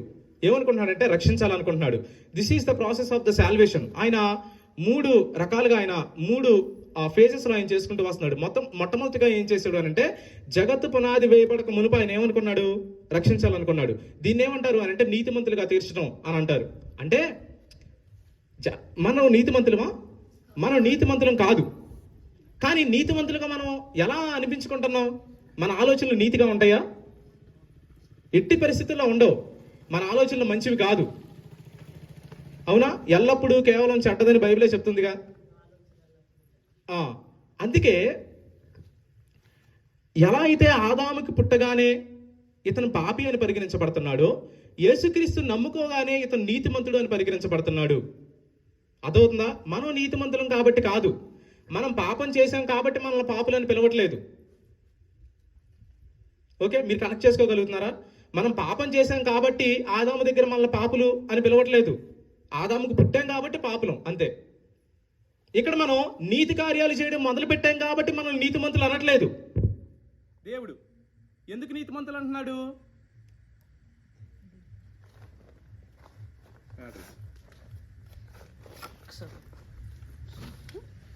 [SPEAKER 1] ఏమనుకుంటున్నాడంటే రక్షించాలనుకుంటున్నాడు. This is the process of the salvation. ఆయన 3 రకాలుగా ఆయన 3 ఆ ఫేజెస్ లో ఆయన చేసుకుంటూ వస్తున్నాడు. మొట్టమొదటిగా ఏం చేశాడు అని అంటే, జగత్తు పునాది వేయబడక మునుపు ఆయన ఏమనుకున్నాడు? రక్షించాలనుకున్నాడు. దీన్ని ఏమంటారు అని అంటే నీతిమంతులుగా తీర్చడం అని అంటారు. అంటే మనం నీతిమంతులమా? మనం నీతిమంతులం కాదు. కానీ నీతిమంతులుగా మనం ఎలా అనిపించుకుంటున్నాం? మన ఆలోచనలు నీతిగా ఉంటాయా? ఎట్టి పరిస్థితుల్లో ఉండవు. మన ఆలోచనలు మంచివి కాదు, అవునా? ఎల్లప్పుడూ కేవలం చెడ్డదని బైబిలే చెప్తుందిగా. అందుకే ఎలా అయితే ఆదాముకి పుట్టగానే ఇతను పాపి అని పరిగణించబడుతున్నాడో, యేసుక్రీస్తు నమ్ముకోగానే ఇతను నీతిమంతుడు అని పరిగణించబడుతున్నాడు. అదవుతుందా? మనం నీతిమంతులం కాబట్టి కాదు, మనం పాపం చేశాం కాబట్టి మనల్ని పాపులని పిలవట్లేదు. ఓకే, మీరు కనెక్ట్ చేసుకోగలుగుతున్నారా? మనం పాపం చేశాం కాబట్టి ఆదాము దగ్గర మనల్ని పాపులు అని పిలవట్లేదు. ఆదాముకు పుట్టాం కాబట్టి పాపులం, అంతే. ఇక్కడ మనం నీతి కార్యాలు చేయడం మొదలు పెట్టాం కాబట్టి మనం నీతిమంతులు అనట్లేదు. దేవుడు ఎందుకు నీతిమంతులు అంటున్నాడు?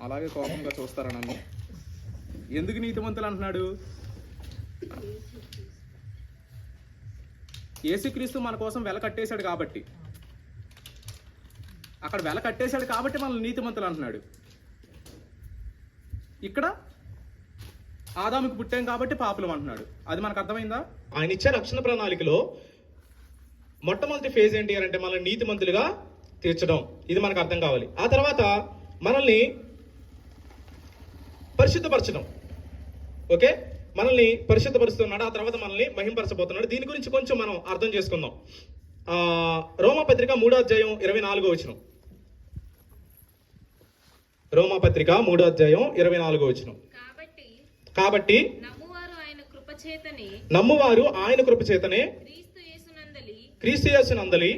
[SPEAKER 1] అలాగే కోపంగా చూస్తారా నన్ను? ఎందుకు నీతిమంతులు అంటున్నాడు? యేసుక్రీస్తు మన కోసం వెల కట్టేశాడు కాబట్టి, అక్కడ వెల కట్టేశాడు కాబట్టి మనల్ని నీతిమంతులు అంటున్నాడు. ఇక్కడ ఆదాముకి పుట్టాం కాబట్టి పాపులం అంటున్నాడు. అది మనకు అర్థమైందా? ఆయన ఇచ్చే రక్షణ ప్రణాళికలో మొట్టమొదటి ఫేజ్ ఏంటి అని అంటే మనల్ని నీతిమంతులుగా తీర్చడం. ఇది మనకు అర్థం కావాలి. ఆ తర్వాత మనల్ని పరిశుద్ధపరచడం. ఓకే, మనల్ని పరిశుద్ధపరుస్తున్నాడు. ఆ తర్వాత మనల్ని మహింపరచబోతున్నాడు. దీని గురించి కొంచెం మనం అర్థం చేసుకుందాం. రోమాపత్రిక 3వ అధ్యాయం 24వ వచనం. రోమాపత్రిక 3వ అధ్యాయం 24వ వచనం. కాబట్టి నమ్మువారు ఆయన కృపచేతనే క్రీస్తు యేసునందలి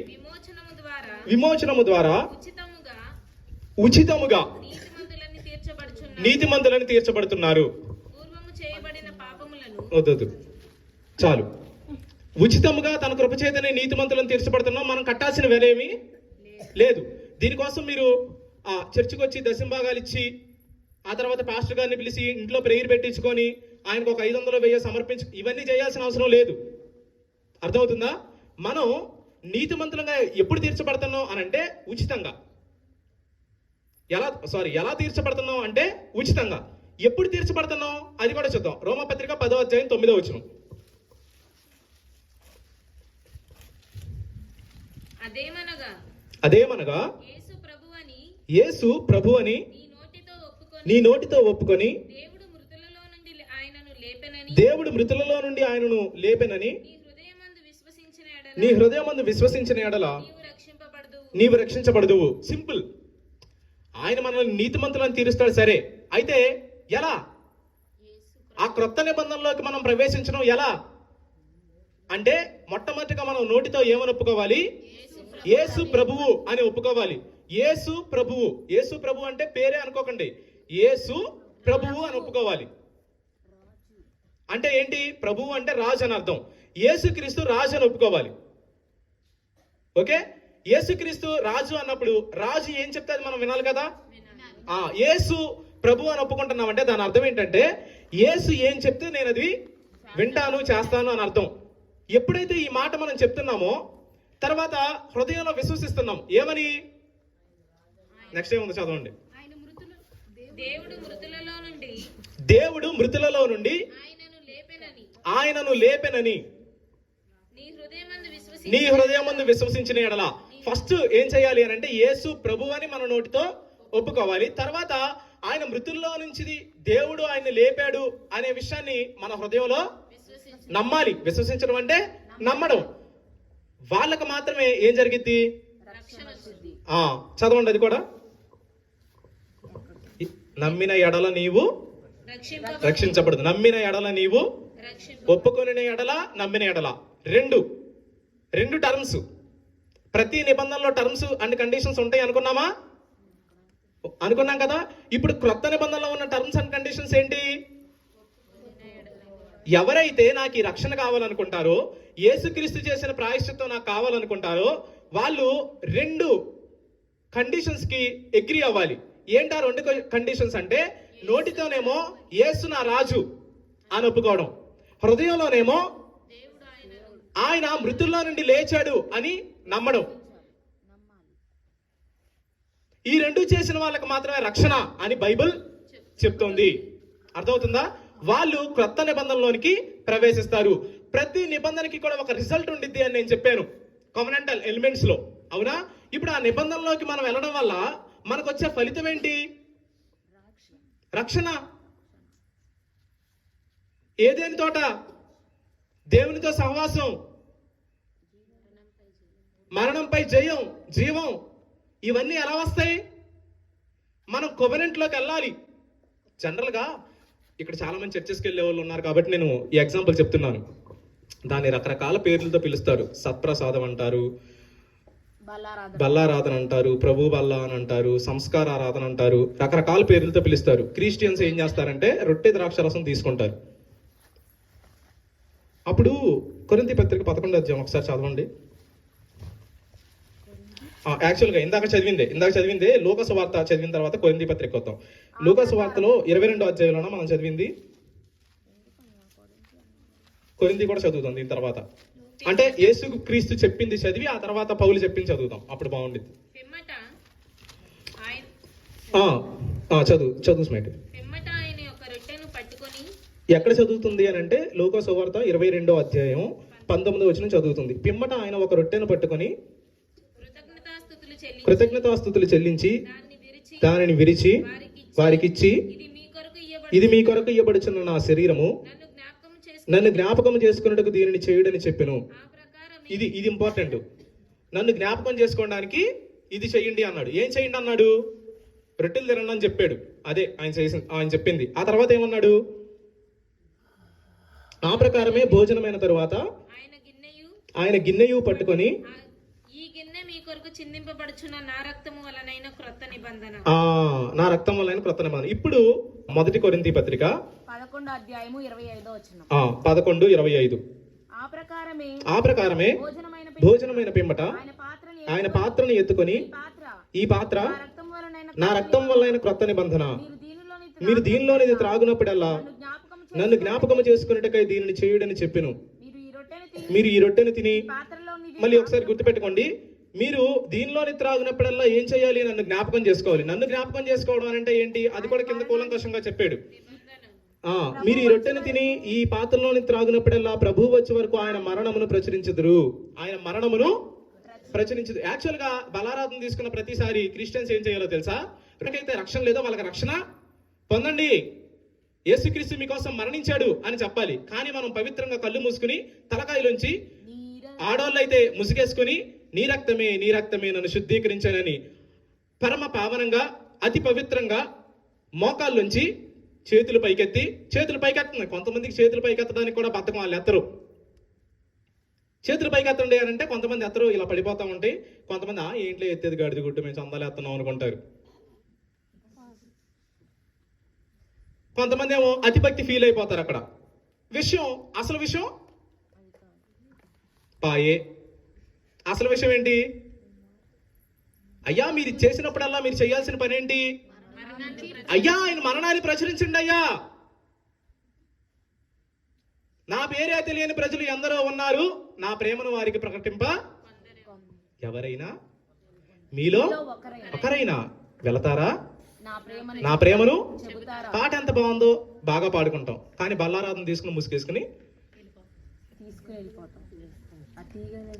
[SPEAKER 1] విమోచనము ద్వారా ఉచితముగా నీతిమంతులని తీర్చబడుతున్నారు. వద్దు, చాలు. ఉచితముగా తన కృపచేతనే నీతిమంతులను తీర్చబడుతున్నాం. మనం కట్టాల్సిన వెలేమీ లేదు. దీనికోసం మీరు చర్చికి వచ్చి దశంభాగాలు ఇచ్చి, ఆ తర్వాత పాస్టర్ గారిని పిలిచి ఇంట్లో ప్రేయర్ పెట్టించుకొని ఆయనకు ఒక 500 1000 సమర్పించు, ఇవన్నీ చేయాల్సిన అవసరం లేదు. అర్థమవుతుందా? మనం నీతిమంతులుగా ఎప్పుడు తీర్చబడుతున్నాం అని అంటే ఉచితంగా. ఎలా తీర్చబడుతున్నాం అంటే ఉచితంగా. ఎప్పుడు తీర్చబడుతున్నాం అది కూడా చూద్దాం. రోమాపత్రిక 10వ అధ్యాయం 9వ వచనం. అదేమనగా యేసు ప్రభు అని నీ నోటితో ఒప్పుకొని దేవుడు మృతులలో నుండి ఆయనను లేపెనని నీ హృదయమందు విశ్వసించిన ఎడల నీవు రక్షించబడదువు. సింపుల్. ఆయన మనల్ని నీతిమంతులను తీరుస్తాడు. సరే, అయితే ఎలా? ఆ క్రొత్త నిబంధనలోకి మనం ప్రవేశించడం ఎలా అంటే, మొట్టమొదటిగా మనం నోటితో ఏమని ఒప్పుకోవాలి? యేసు ప్రభువు అని ఒప్పుకోవాలి. యేసు ప్రభువు. యేసు ప్రభు అంటే పేరే అనుకోకండి, యేసు ప్రభువు అని ఒప్పుకోవాలి. అంటే ఏంటి? ప్రభువు అంటే రాజు అని అర్థం. యేసుక్రీస్తు రాజు అని ఒప్పుకోవాలి. ఓకే, యేసుక్రీస్తు రాజు అన్నప్పుడు రాజు ఏం చెప్తే అది మనం వినాలి కదా. యేసు ప్రభు అని ఒప్పుకుంటున్నామంటే దాని అర్థం ఏంటంటే, యేసు ఏం చెప్తే నేను అది వింటాను, చేస్తాను అని అర్థం. ఎప్పుడైతే ఈ మాట మనం చెప్తున్నామో తర్వాత హృదయంలో విశ్వసిస్తున్నాం. ఏమని? నెక్స్ట్ ఏముంది చదవండి. దేవుడు మృతులలో నుండి ఆయనను లేపెనని నీ హృదయమందు విశ్వసించిన ఎడల. ఫస్ట్ ఏం చేయాలి అని అంటే యేసు ప్రభు అని మన నోటితో ఒప్పుకోవాలి. తర్వాత ఆయన మృతుల్లో నుంచి దేవుడు ఆయన లేపాడు అనే విషయాన్ని మన హృదయంలో నమ్మాలి. విశ్వసించడం అంటే నమ్మడం. వాళ్ళకు మాత్రమే ఏం జరిగిద్ది? చదవండి అది కూడా. నమ్మిన ఎడల నీవు రక్షించబడదు. నమ్మిన ఎడల నీవు ఒప్పుకొని ఎడల నమ్మిన ఎడల. రెండు టర్మ్స్. ప్రతి నిబంధనలో టర్మ్స్ అండ్ కండిషన్స్ ఉంటాయి అనుకున్నాం కదా. ఇప్పుడు క్రొత్త నిబంధనలో ఉన్న టర్మ్స్ అండ్ కండిషన్స్ ఏంటి? ఎవరైతే నాకు ఈ రక్షణ కావాలనుకుంటారో, యేసుక్రీస్తు చేసిన ప్రాయశ్చిత్తం నాకు కావాలనుకుంటారో, వాళ్ళు 2 కండిషన్స్ కి అగ్రీ అవ్వాలి. ఏంటా 2 కండిషన్స్ అంటే, నోటితోనేమో యేసు నా రాజు అని ఒప్పుకోవడం, హృదయంలోనేమో
[SPEAKER 3] దేవుడు ఆయనను
[SPEAKER 1] ఆయన మృతుల్లో నుండి లేచాడు అని నమ్మడం. ఈ రెండు చేసిన వాళ్ళకి మాత్రమే రక్షణ అని బైబిల్ చెప్తోంది. అర్థమవుతుందా? వాళ్ళు క్రొత్త నిబంధనలోనికి ప్రవేశిస్తారు. ప్రతి నిబంధనకి కూడా ఒక రిజల్ట్ ఉండిద్ది అని నేను చెప్పాను కవెనెంటల్ ఎలిమెంట్స్ లో, అవునా? ఇప్పుడు ఆ నిబంధనలోకి మనం వెళ్ళడం వల్ల మనకు వచ్చే ఫలితం ఏంటి? రక్షణ. ఏదేని తోట దేవునితో సహవాసం, మరణంపై జయం, జీవం. ఇవన్నీ ఎలా వస్తాయి? మనం కోవెనెంట్లోకి వెళ్ళాలి. జనరల్గా ఇక్కడ చాలా మంది చర్చెస్కి వెళ్ళే వాళ్ళు ఉన్నారు కాబట్టి నేను ఈ ఎగ్జాంపుల్ చెప్తున్నాను. దాన్ని రకరకాల పేర్లతో పిలుస్తారు. సత్ప్రసాదం అంటారు, బల్లారాధన అంటారు, ప్రభు బల్లా అని అంటారు, సంస్కార ఆరాధన అంటారు, రకరకాల పేర్లతో పిలుస్తారు. క్రిస్టియన్స్ ఏం చేస్తారంటే రొట్టె ద్రాక్షరసం తీసుకుంటారు. అప్పుడు కొరింథీ పత్రిక 11వ అధ్యాయం ఒకసారి చదవండి. యాక్చువల్గా ఇందాక చదివిందే లూకా సువార్త చదివిన తర్వాత కొరింథీ పత్రిక వద్దాం. లూకా సువార్తలో 22వ అధ్యాయంలోనే మనం చదివింది, కొరింథీ కూడా చదువుతాం దీని తర్వాత. అంటే యేసు క్రీస్తు చెప్పింది చదివి ఆ తర్వాత పౌలు చెప్పింది చదువుతాం, అప్పుడు బాగుండిద్ది.
[SPEAKER 3] పిమ్మట ఆయన
[SPEAKER 1] చదువు స్మైట్.
[SPEAKER 3] పిమ్మట ఆయన ఒక రొట్టెను పట్టుకొని
[SPEAKER 1] ఎక్కడ చదువుతుంది అని అంటే లూకా సువార్త 22వ అధ్యాయం 19వ వచనం చదువుతుంది. పిమ్మట ఆయన ఒక రొట్టెను పట్టుకొని కృతజ్ఞతాస్తుతులు చెల్లించి దానిని విరిచి వారికిచ్చి, ఇది మీ కొరకు ఇయ్యబడుచున్న నా శరీరము, నన్ను జ్ఞాపకం చేసుకున్నట్టుకు దీనిని చేయుడని చెప్పెను. ఇది ఇంపార్టెంట్. నన్ను జ్ఞాపకం చేసుకోవడానికి ఇది చెయ్యండి అన్నాడు. ఏం చేయండి అన్నాడు? రొట్టెలు తినండి అని చెప్పాడు. అదే ఆయన చెప్పింది. ఆ తర్వాత ఏమన్నాడు? ఆ ప్రకారమే భోజనమైన తరువాత ఆయన గిన్నెయు పట్టుకొని,
[SPEAKER 3] ఈ గిన్నె మీ కొరకు చిందింపబడుచున్న నా రక్తము వలనైన క్రొత్త నిబంధన.
[SPEAKER 1] నా రక్తం వలన క్రొత్త నిబంధన. ఇప్పుడు మొదటి కొరింథీ పత్రిక
[SPEAKER 2] 11వ అధ్యాయము 25వ వచనం.
[SPEAKER 1] 11:25. ఆ ప్రకారమే భోజనమైన పిమ్మట ఆయన పాత్రను ఎత్తుకొని, ఈ పాత్ర నా రక్తం వలన క్రొత్త నిబంధన, మీరు దీనిలోనిది త్రాగునప్పుడల్లా నన్ను జ్ఞాపకం చేసుకున్నట్టుకై దీనిని చేయుడని చెప్పెను. మీరు ఈ రొట్టెను తిని, మళ్ళీ ఒకసారి గుర్తుపెట్టుకోండి, మీరు దీనిలోని త్రాగునప్పుడల్లా ఏం చేయాలి? నన్ను జ్ఞాపకం చేసుకోవాలి. నన్ను జ్ఞాపకం చేసుకోవడం అంటే ఏంటి? అది కూడా కింద కూలంకషంగా చెప్పాడు. మీరు ఈ రొట్టెను తిని ఈ పాత్రలోని త్రాగునప్పుడల్లా ప్రభువు వచ్చే వరకు ఆయన మరణమును ప్రచురించుదురు. ఆయన మరణమును ప్రచురించదు. యాక్చువల్ గా బలారాధన తీసుకున్న ప్రతిసారి క్రిస్టియన్స్ ఏం చేయాలో తెలుసా? ఎవరికైతే రక్షణ లేదో వాళ్ళకి రక్షణ పొందండి, యేసుక్రీస్తు మీకోసం మరణించాడు అని చెప్పాలి. కానీ మనం పవిత్రంగా కళ్ళు మూసుకుని తలకాయలోంచి, ఆడోళ్ళు అయితే ముసుగేసుకుని నీ రక్తమే నన్ను శుద్ధీకరించానని పరమ పావనంగా అతి పవిత్రంగా మోకాళ్ళలోంచి చేతులు పైకెత్తున్నాయి. కొంతమందికి చేతులు పైకెత్తడానికి కూడా బద్ధకం, వాళ్ళు ఎత్తరు. చేతులు పైకెత్తండి అని అంటే కొంతమంది ఎత్తరు, ఇలా పడిపోతా ఉంటాయి. కొంతమంది ఏంట్లో ఎత్తేది గాడిది గుడ్డు, మేము చందాలు ఎత్తున్నాం అనుకుంటారు. కొంతమంది ఏమో అతిభక్తి ఫీల్ అయిపోతారు. అక్కడ అసలు విషయం పాయే. అసలు విషయం ఏంటి? అయ్యా మీరు చేసినప్పుడల్లా మీరు చేయాల్సిన పని ఏంటి? అయ్యా ఆయన మరణాన్ని ప్రచురించండి. అయ్యా నా పేరే తెలియని ప్రజలు ఎందరో ఉన్నారు, నా ప్రేమను వారికి ప్రకటింప ఎవరైనా మీలో ఒకరైనా వెళతారా? నా ప్రేమను. పాట ఎంత బాగుందో, బాగా పాడుకుంటాం. కానీ బల్లారాధన తీసుకుని ముసుగేసుకుని,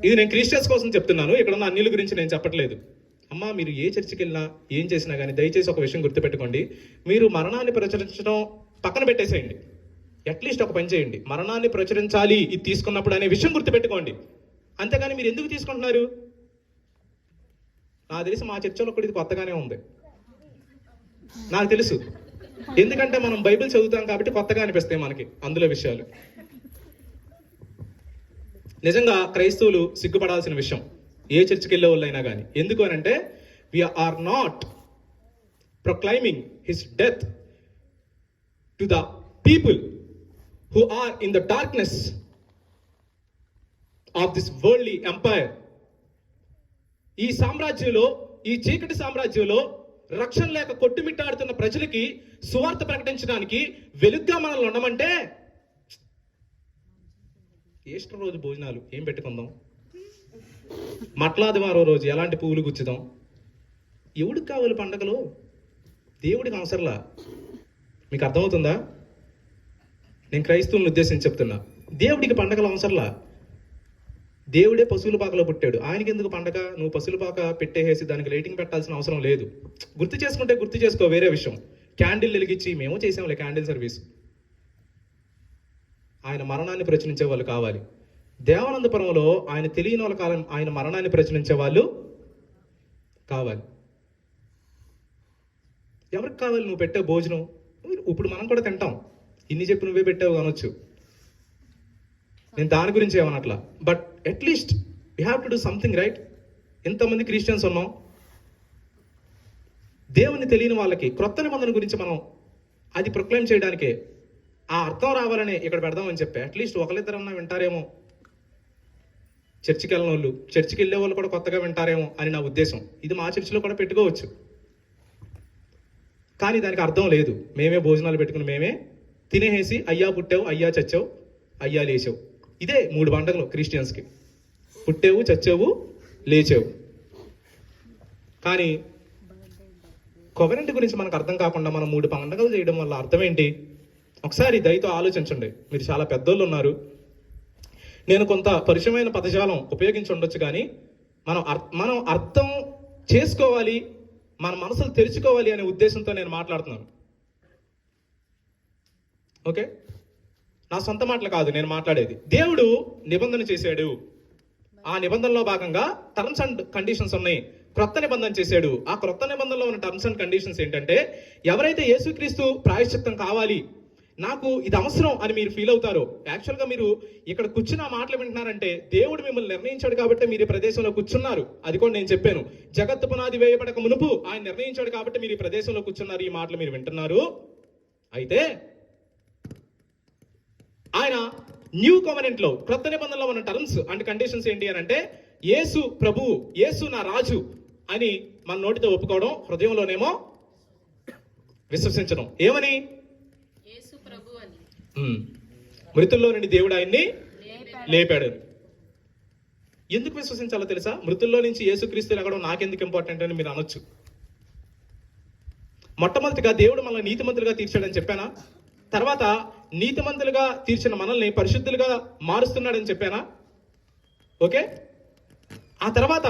[SPEAKER 1] ఇది నేను క్రిస్టియన్స్ కోసం చెప్తున్నాను, ఇక్కడ ఉన్న అన్యుల గురించి నేను చెప్పట్లేదు. అమ్మా మీరు ఏ చర్చికి వెళ్ళినా ఏం చేసినా కానీ దయచేసి ఒక విషయం గుర్తుపెట్టుకోండి. మీరు మరణాన్ని ప్రచురించడం పక్కన పెట్టేసేయండి. అట్లీస్ట్ ఒక పని చేయండి, మరణాన్ని ప్రచురించాలి ఇది తీసుకున్నప్పుడు అనే విషయం గుర్తుపెట్టుకోండి. అంతేగాని మీరు ఎందుకు తీసుకుంటున్నారు? నాకు తెలిసి మా చర్చలో కూడా ఇది కొత్తగానే ఉంది, నాకు తెలుసు. ఎందుకంటే మనం బైబిల్ చదువుతాం కాబట్టి కొత్తగా అనిపిస్తాయి మనకి అందులో విషయాలు. నిజంగా క్రైస్తవులు సిగ్గుపడాల్సిన విషయం ఏ చర్చికి వెళ్ళే వాళ్ళైనా కానీ. ఎందుకు అని అంటే we are not proclaiming his death to the people who are in the darkness of this worldly empire. ఈ సామ్రాజ్యంలో, ఈ చీకటి సామ్రాజ్యంలో రక్షణ లేక కొట్టుమిట్టాడుతున్న ప్రజలకి సువార్త ప్రకటించడానికి వెలుగ్గా మనల్ని ఉండమంటే ఈస్టర్ రోజు భోజనాలు ఏం పెట్టుకుందాం, మట్లాదివారం రోజు ఎలాంటి పువ్వులు గుచ్చుదాం, ఎవడికి కావాలి పండగలు? దేవుడికి అవసరంలా. మీకు అర్థమవుతుందా? నేను క్రైస్తవులను ఉద్దేశించి చెప్తున్నా, దేవుడికి పండగలు అవసరంలా. దేవుడే పశువుల పాకలో పుట్టాడు, ఆయనకి ఎందుకు పండగ? నువ్వు పశువుల పాక పెట్టేసి దానికి లైటింగ్ పెట్టాల్సిన అవసరం లేదు. గుర్తు చేసుకుంటే గుర్తు చేసుకో, వేరే విషయం. క్యాండిల్ వెలిగించి మేము చేసాంలే క్యాండిల్ సర్వీస్. ఆయన మరణాన్ని ప్రచురించే వాళ్ళు కావాలి. దేవానందపురంలో ఆయన తెలియని వాళ్ళ కాలం ఆయన మరణాన్ని ప్రచురించే వాళ్ళు కావాలి. ఎవరికి కావాలి నువ్వు పెట్టే భోజనం? ఇప్పుడు మనం కూడా తింటాం, ఇన్ని చెప్పి నువ్వే పెట్టావు అనొచ్చు. నేను దాని గురించి ఏమనట్లా, but at least you have to do something, right? ఎంతమంది క్రిస్టియన్స్ ఉన్నాం, దేవుని తెలియని వాళ్ళకి క్రొత్త నిబంధన గురించి మనం అది ప్రొక్లైమ్ చేయడానికే, ఆ అర్థం రావాలని ఇక్కడ పెడదామని చెప్పి అట్లీస్ట్ ఒకరిద్దరన్నా వింటారేమో. చర్చికి వెళ్ళిన వాళ్ళు, చర్చికి వెళ్ళే వాళ్ళు కూడా కొత్తగా వింటారేమో అని నా ఉద్దేశం. ఇది మా చర్చిలో కూడా పెట్టుకోవచ్చు, కానీ దానికి అర్థం లేదు. మేమే భోజనాలు పెట్టుకుని మేమే తినేసి అయ్యా పుట్టావు, అయ్యా చచ్చావు, అయ్యా లేచావు. ఇదే 3 పండుగలు క్రిస్టియన్స్కి. పుట్టావు, చచ్చావు, లేచావు. కానీ కోవెనెంట్ గురించి మనకు అర్థం కాకుండా మనం 3 పండుగలు చేయడం వల్ల అర్థం ఏంటి? ఒకసారి దయతో ఆలోచించండి. మీరు చాలా పెద్దోళ్ళు ఉన్నారు, నేను కొంత పరిచయమైన పదజాలం ఉపయోగించి ఉండొచ్చు, కానీ మనం అర్థం చేసుకోవాలి, మన మనసులు తెరుచుకోవాలి అనే ఉద్దేశంతో నేను మాట్లాడుతున్నాను. ఓకే, నా సొంత మాటలు కాదు నేను మాట్లాడేది. దేవుడు నిబంధన చేశాడు, ఆ నిబంధనలో భాగంగా టర్మ్స్ అండ్ కండిషన్స్ ఉన్నాయి. క్రొత్త నిబంధన చేశాడు, ఆ క్రొత్త నిబంధనలో ఉన్న టర్మ్స్ అండ్ కండిషన్స్ ఏంటంటే, ఎవరైతే యేసుక్రీస్తు ప్రాయశ్చిత్తం కావాలి, నాకు ఇది అవసరం అని మీరు ఫీల్ అవుతారో, యాక్చువల్గా మీరు ఇక్కడ కూర్చున్న మాటలు వింటున్నారంటే దేవుడు మిమ్మల్ని నిర్ణయించాడు కాబట్టి మీరు ఈ ప్రదేశంలో కూర్చున్నారు. అది కూడా నేను చెప్పాను, జగత్తు పునాది వేయబడక మునుపు ఆయన నిర్ణయించాడు కాబట్టి మీరు ఈ ప్రదేశంలో కూర్చున్నారు, ఈ మాటలు మీరు వింటున్నారు. అయితే ఆయన న్యూ కవెనెంట్ లో క్రొత్త నిబంధనలో ఉన్న టర్మ్స్ అండ్ కండిషన్స్ ఏంటి అని అంటే, యేసు ప్రభువు, యేసు నా రాజు అని మన నోటితో ఒప్పుకోవడం, హృదయంలోనేమో విశ్వసించడం. ఏమని?
[SPEAKER 3] యేసు ప్రభు అని.
[SPEAKER 1] మృతుల్లో నుండి దేవుడు ఆయన్ని లేపాడు. ఎందుకు విశ్వసించాలో తెలుసా? మృతుల్లో నుంచి యేసుక్రీస్తు లేగడం నాకెందుకు ఇంపార్టెంట్ అని మీరు అనొచ్చు. మొట్టమొదటిగా దేవుడు మనల్ని నీతిమంతులుగా తీర్చాడని చెప్పానా? తర్వాత నీతిమంతులుగా తీర్చిన మనల్ని పరిశుద్ధులుగా మారుస్తున్నాడని చెప్పానా? ఓకే, ఆ తర్వాత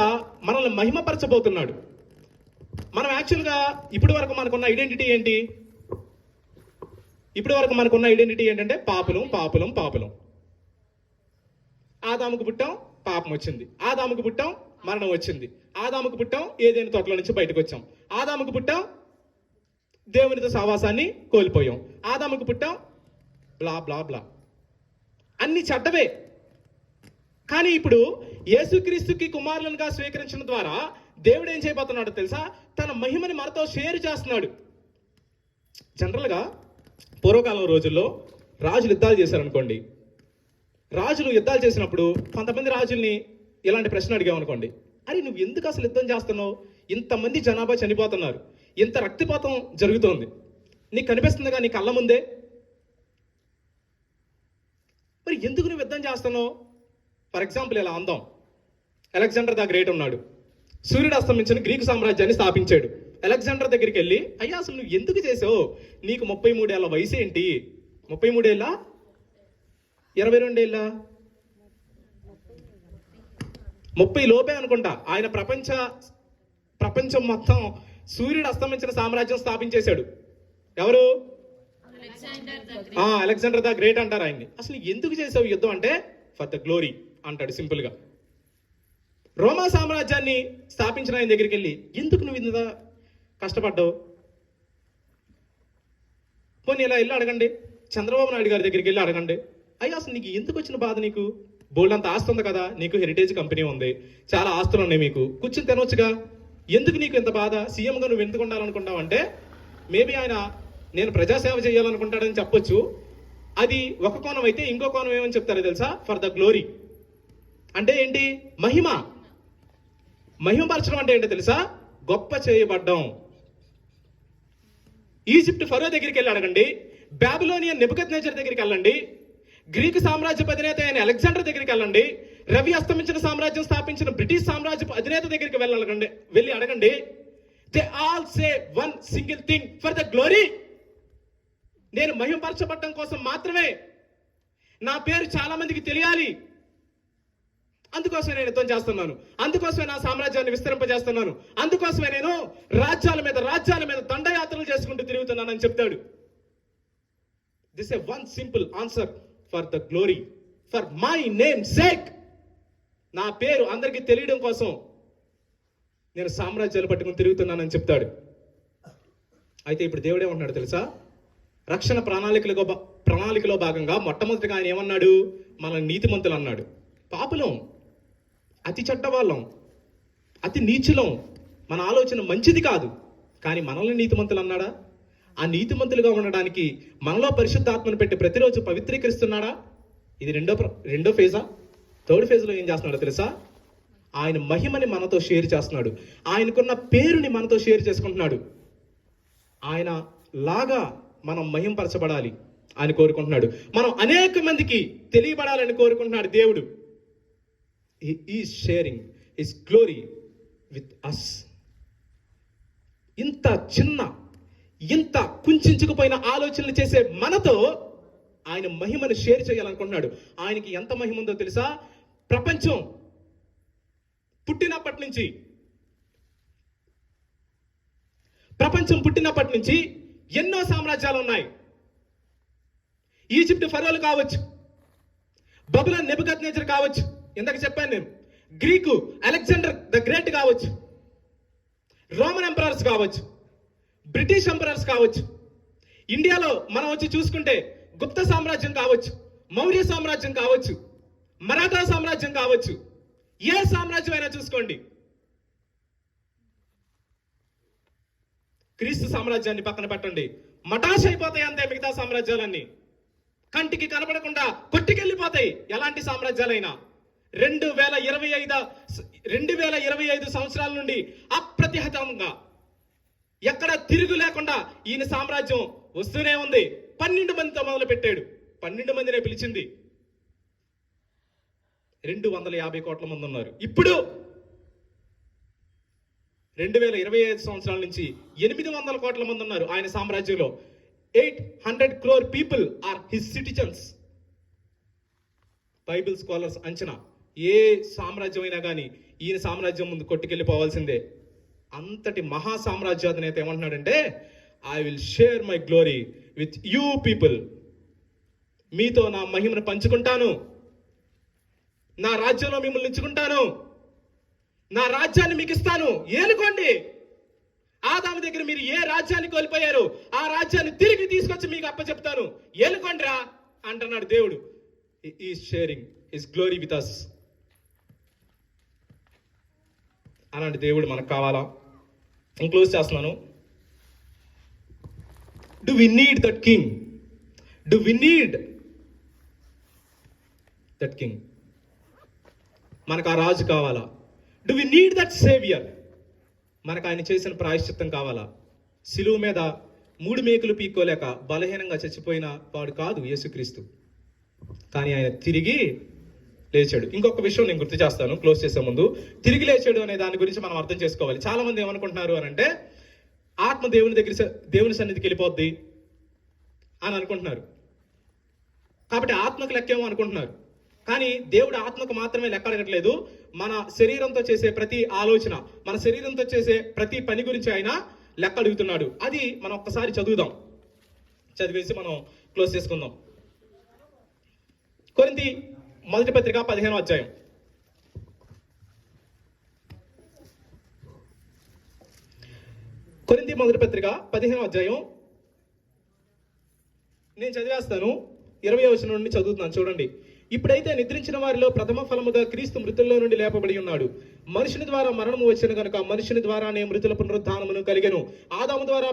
[SPEAKER 1] మనల్ని మహిమపరచబోతున్నాడు. మనం యాక్చువల్గా ఇప్పటి వరకు మనకున్న ఐడెంటిటీ ఏంటి? ఇప్పటి వరకు మనకున్న ఐడెంటిటీ ఏంటంటే పాపులం. ఆదాముకు పుట్టాం, పాపం వచ్చింది. ఆదాముకు పుట్టాం, మరణం వచ్చింది. ఆదాముకు పుట్టాం, ఏదైనా తోటలో నుంచి బయటకు వచ్చాం. ఆదాముకు పుట్టాం, దేవునితో సహవాసాన్ని కోల్పోయాం. ఆదాముకు పుట్టాం, బ్లా బ్లా బ్లా, అన్ని చెడ్డవే. కానీ ఇప్పుడు యేసుక్రీస్తుకి కుమారులుగా స్వీకరించడం ద్వారా దేవుడు ఏం చేయబోతున్నాడో తెలుసా? తన మహిమని మనతో షేర్ చేస్తున్నాడు. జనరల్గా పూర్వకాలం రోజుల్లో రాజులు యుద్ధాలు చేశారనుకోండి, రాజులు యుద్ధాలు చేసినప్పుడు కొంతమంది రాజుల్ని ఇలాంటి ప్రశ్న అడిగామనుకోండి, అరే నువ్వు ఎందుకు అసలు యుద్ధం చేస్తున్నావు? ఇంతమంది జనాభా చనిపోతున్నారు, ఇంత రక్తపాతం జరుగుతోంది, నీకు కనిపిస్తుందిగా నీ కళ్ళ ముందే, మరి ఎందుకు నువ్వు యుద్ధం చేస్తున్నావు? ఫర్ ఎగ్జాంపుల్ ఇలా అందాం, అలెగ్జాండర్ ద గ్రేట్ ఉన్నాడు, సూర్యుడు అస్తమించిన గ్రీకు సామ్రాజ్యాన్ని స్థాపించాడు. అలెగ్జాండర్ దగ్గరికి వెళ్ళి, అయ్యా అసలు నువ్వు ఎందుకు చేసావు? నీకు 33 ఏళ్ళ వయసు ఏంటి? 33 ఏళ్ళ 22 ఏళ్ళ 30 లోపే అనుకుంటా. ఆయన ప్రపంచం మొత్తం సూర్యుడు అస్తమించిన సామ్రాజ్యం స్థాపించేశాడు. ఎవరు? అలెగ్జాండర్ ద గ్రేట్ అంటారు ఆయన్ని. అసలు ఎందుకు చేసావు యుద్ధం అంటే, ఫర్ ద గ్లోరీ అంటాడు సింపుల్ గా. రోమా సామ్రాజ్యాన్ని స్థాపించిన ఆయన దగ్గరికి వెళ్ళి, ఎందుకు నువ్వు ఇంత కష్టపడ్డావు? పోనీ ఇలా వెళ్ళి అడగండి, చంద్రబాబు నాయుడు గారి దగ్గరికి వెళ్ళి అడగండి, అయ్యా అసలు నీకు ఎందుకు వచ్చిన బాధ? నీకు బోల్డ్ అంత ఆస్తి ఉంది కదా, నీకు హెరిటేజ్ కంపెనీ ఉంది, చాలా ఆస్తులు ఉన్నాయి, మీకు కూర్చుని తినొచ్చుగా, ఎందుకు నీకు ఇంత బాధ? సీఎంగా నువ్వు ఎందుకు ఉండాలనుకుంటావు అంటే, మేబీ ఆయన నేను ప్రజాసేవ చేయాలనుకుంటాడని చెప్పొచ్చు. అది ఒక కోణం అయితే, ఇంకో కోణం ఏమని చెప్తారో తెలుసా? ఫర్ ద గ్లోరీ అంటే ఏంటి? మహిమపరచడం అంటే ఏంటో తెలుసా? గొప్ప చేయబడ్డం. ఈజిప్ట్ ఫరో దగ్గరికి వెళ్ళి అడగండి, బాబిలోనియన్ నెబుకద్నెజర్ దగ్గరికి వెళ్ళండి, గ్రీకు సామ్రాజ్యపు అధినేత అయిన అలెగ్జాండర్ దగ్గరికి వెళ్ళండి, రవి అస్తమించిన సామ్రాజ్యం స్థాపించిన బ్రిటిష్ సామ్రాజ్యపు అధినేత దగ్గరికి వెళ్ళి అడగండి. They all say one single thing, for the glory. నేను మహిమపరచబడటం కోసం మాత్రమే, నా పేరు చాలా మందికి తెలియాలి, అందుకోసమే నేను యుద్ధం చేస్తున్నాను, అందుకోసమే నా సామ్రాజ్యాన్ని విస్తరింపజేస్తున్నాను, అందుకోసమే నేను రాజ్యాల మీద దండయాత్రలు చేసుకుంటూ తిరుగుతున్నానని చెప్తాడు. This A one simple answer, for the glory, for my name sake. నా పేరు అందరికీ తెలియడం కోసం నేను సామ్రాజ్యాలు పట్టుకుని తిరుగుతున్నానని చెప్తాడు. అయితే ఇప్పుడు దేవుడే ఉన్నాడు తెలుసా, రక్షణ ప్రణాళికలో భాగంగా మొట్టమొదటిగా ఆయన ఏమన్నాడు, మన నీతిమంతులు అన్నాడు. పాపులం, అతి చెడ్డవాళ్ళం, అతి నీచులం, మన ఆలోచన మంచిది కాదు, కానీ మనల్ని నీతిమంతులు అన్నాడా? ఆ నీతిమంతులుగా ఉండడానికి మనలో పరిశుద్ధాత్మను పెట్టి ప్రతిరోజు పవిత్రీకరిస్తున్నాడా? ఇది రెండో ఫేజా? థర్డ్ ఫేజ్లో ఏం చేస్తున్నాడో తెలుసా, ఆయన మహిమని మనతో షేర్ చేస్తున్నాడు, ఆయనకున్న పేరుని మనతో షేర్ చేసుకుంటున్నాడు. ఆయన లాగా మనం మహింపరచబడాలి అని కోరుకుంటున్నాడు, మనం అనేక మందికి తెలియబడాలని కోరుకుంటున్నాడు దేవుడు. He is sharing his glory with us. ఇంత కుంచుకుపోయిన ఆలోచనలు చేసే మనతో ఆయన మహిమను షేర్ చేయాలనుకుంటున్నాడు. ఆయనకి ఎంత మహిమ ఉందో తెలుసా, ప్రపంచం పుట్టినప్పటి నుంచి ఎన్నో సామ్రాజ్యాలు ఉన్నాయి. ఈజిప్ట్ ఫరోలు కావచ్చు, బబులోన్ నెబుకద్నెజర్ కావచ్చు, ఇందాక చెప్పాను నేను, గ్రీకు అలెగ్జాండర్ ద గ్రేట్ కావచ్చు, రోమన్ ఎంపరర్స్ కావచ్చు, బ్రిటిష్ ఎంపరర్స్ కావచ్చు, ఇండియాలో మనం వచ్చి చూసుకుంటే గుప్త సామ్రాజ్యం కావచ్చు, మౌర్య సామ్రాజ్యం కావచ్చు, మరాఠా సామ్రాజ్యం కావచ్చు, ఏ సామ్రాజ్యం అయినా చూసుకోండి. క్రీస్తు సామ్రాజ్యాన్ని పక్కన పెట్టండి, మటాష్ అయిపోతాయి అంతే మిగతా సామ్రాజ్యాలన్నీ, కంటికి కనపడకుండా కొట్టుకెళ్ళిపోతాయి ఎలాంటి సామ్రాజ్యాలైనా. 2025 సంవత్సరాల నుండి అప్రతిహతంగా ఎక్కడ తిరుగు లేకుండా ఈయన సామ్రాజ్యం వస్తూనే ఉంది. 12 మందితో మొదలు పెట్టాడు, 12 మందినే పిలిచింది, 250 కోట్ల మంది ఉన్నారు. ఇప్పుడు 2025 సంవత్సరాల నుంచి 800 కోట్ల మంది ఉన్నారు ఆయన సామ్రాజ్యంలో. 800 crore people are his citizens. Bible scholars అంచనా, ఏ సామ్రాజ్యం అయినా కానీ ఈయన సామ్రాజ్యం ముందు కొట్టుకెళ్ళిపోవాల్సిందే. అంతటి మహా సామ్రాజ్యాధినేత ఏమంటున్నాడంటే, I will share my glory with you people. మీతో నా మహిమను పంచుకుంటాను, నా రాజ్యంలో మిమ్మల్ని ఉంచుకుంటాను, నా రాజ్యాన్ని మీకు ఇస్తాను, ఏలుకోండి. ఆదాము దగ్గర మీరు ఏ రాజ్యాన్ని కోల్పోయారు ఆ రాజ్యాన్ని తిరిగి తీసుకొచ్చి మీకు అప్పచెప్తాను, ఏలుకోండి రా అంటున్నాడు దేవుడు. He is sharing his glory with us. అలాంటి దేవుడు మనకు కావాలా? క్లోజ్ చేస్తున్నాను. Do we need that king? Do we need that king? మనకు ఆ రాజు కావాలా? Do we need that savior? మనకు ఆయన చేసిన ప్రాయశ్చిత్తం కావాలా? సిలువ మీద 3 మేకులు పీక్కోలేక బలహీనంగా చచ్చిపోయిన వాడు కాదు యేసుక్రీస్తు, కానీ ఆయన తిరిగి లేచాడు. ఇంకొక విషయం నేను గుర్తు చేస్తాను క్లోజ్ చేసే ముందు. తిరిగి లేచాడు అనే దాని గురించి మనం అర్థం చేసుకోవాలి. చాలా మంది ఏమనుకుంటున్నారు అని అంటే, ఆత్మ దేవుని సన్నిధికి వెళ్ళిపోద్ది అని అనుకుంటున్నారు, కాబట్టి ఆత్మకు లెక్కేమో అనుకుంటున్నారు. కానీ దేవుడు ఆత్మకు మాత్రమే లెక్క అడగట్లేదు, మన శరీరంతో చేసే ప్రతి ఆలోచన, మన శరీరంతో చేసే ప్రతి పని గురించి ఆయన లెక్క అడుగుతున్నాడు. అది మనం ఒక్కసారి చదివేసి మనం క్లోజ్ చేసుకుందాం. కొరింథీ మొదటి పత్రిక 15వ అధ్యాయం. కొరింథీ మొదటి పత్రిక 15వ అధ్యాయం నేను చదివేస్తాను. 20వ వచనం నుండి చదువుతున్నాను, చూడండి. ఇప్పుడైతే నిద్రించిన వారిలో ప్రథమ ఫలముగా క్రీస్తు మృతుల్లో నుండి లేపబడి ఉన్నాడు. మనుషుని ద్వారా మరణము వచ్చిన కనుక మనుషుని ద్వారానే మృతుల పునరుద్ధానమును కలిగెను. ఆదాము ద్వారా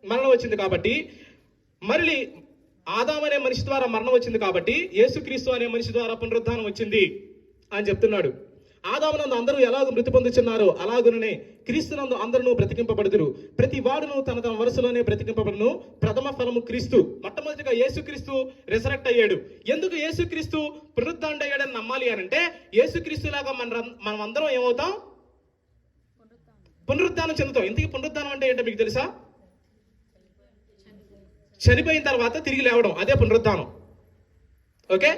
[SPEAKER 1] మరణం వచ్చింది కాబట్టి, మళ్ళీ ఆదాము అనే మనిషి ద్వారా మరణం వచ్చింది కాబట్టి యేసుక్రీస్తు అనే మనిషి ద్వారా పునరుద్ధానం వచ్చింది అని చెప్తున్నాడు. ఆదామునందు అందరూ ఎలాగ మృతి పొందుచున్నారో అలాగుననే క్రీస్తునందు అందరూ బ్రతికింపబడుదురు. ప్రతి వాడును తన తన వరుసలోనే బ్రతికింపబడును. ప్రథమ ఫలము క్రీస్తు. మొట్టమొదటిగా యేసుక్రీస్తు రిజరెక్ట్ అయ్యాడు. ఎందుకు యేసుక్రీస్తు పునరుద్ధానుడు అయ్యాడని నమ్మాలి అని అంటే, యేసుక్రీస్తు లాగా మనం అందరం ఏమవుతాం? పునరుద్ధానం చెందుతాం. ఇంతకీ పునరుద్ధానం అంటే ఏంటో మీకు తెలుసా? చనిపోయిన తర్వాత తిరిగి లేవడం, అదే పునరుద్ధానం. ఓకే,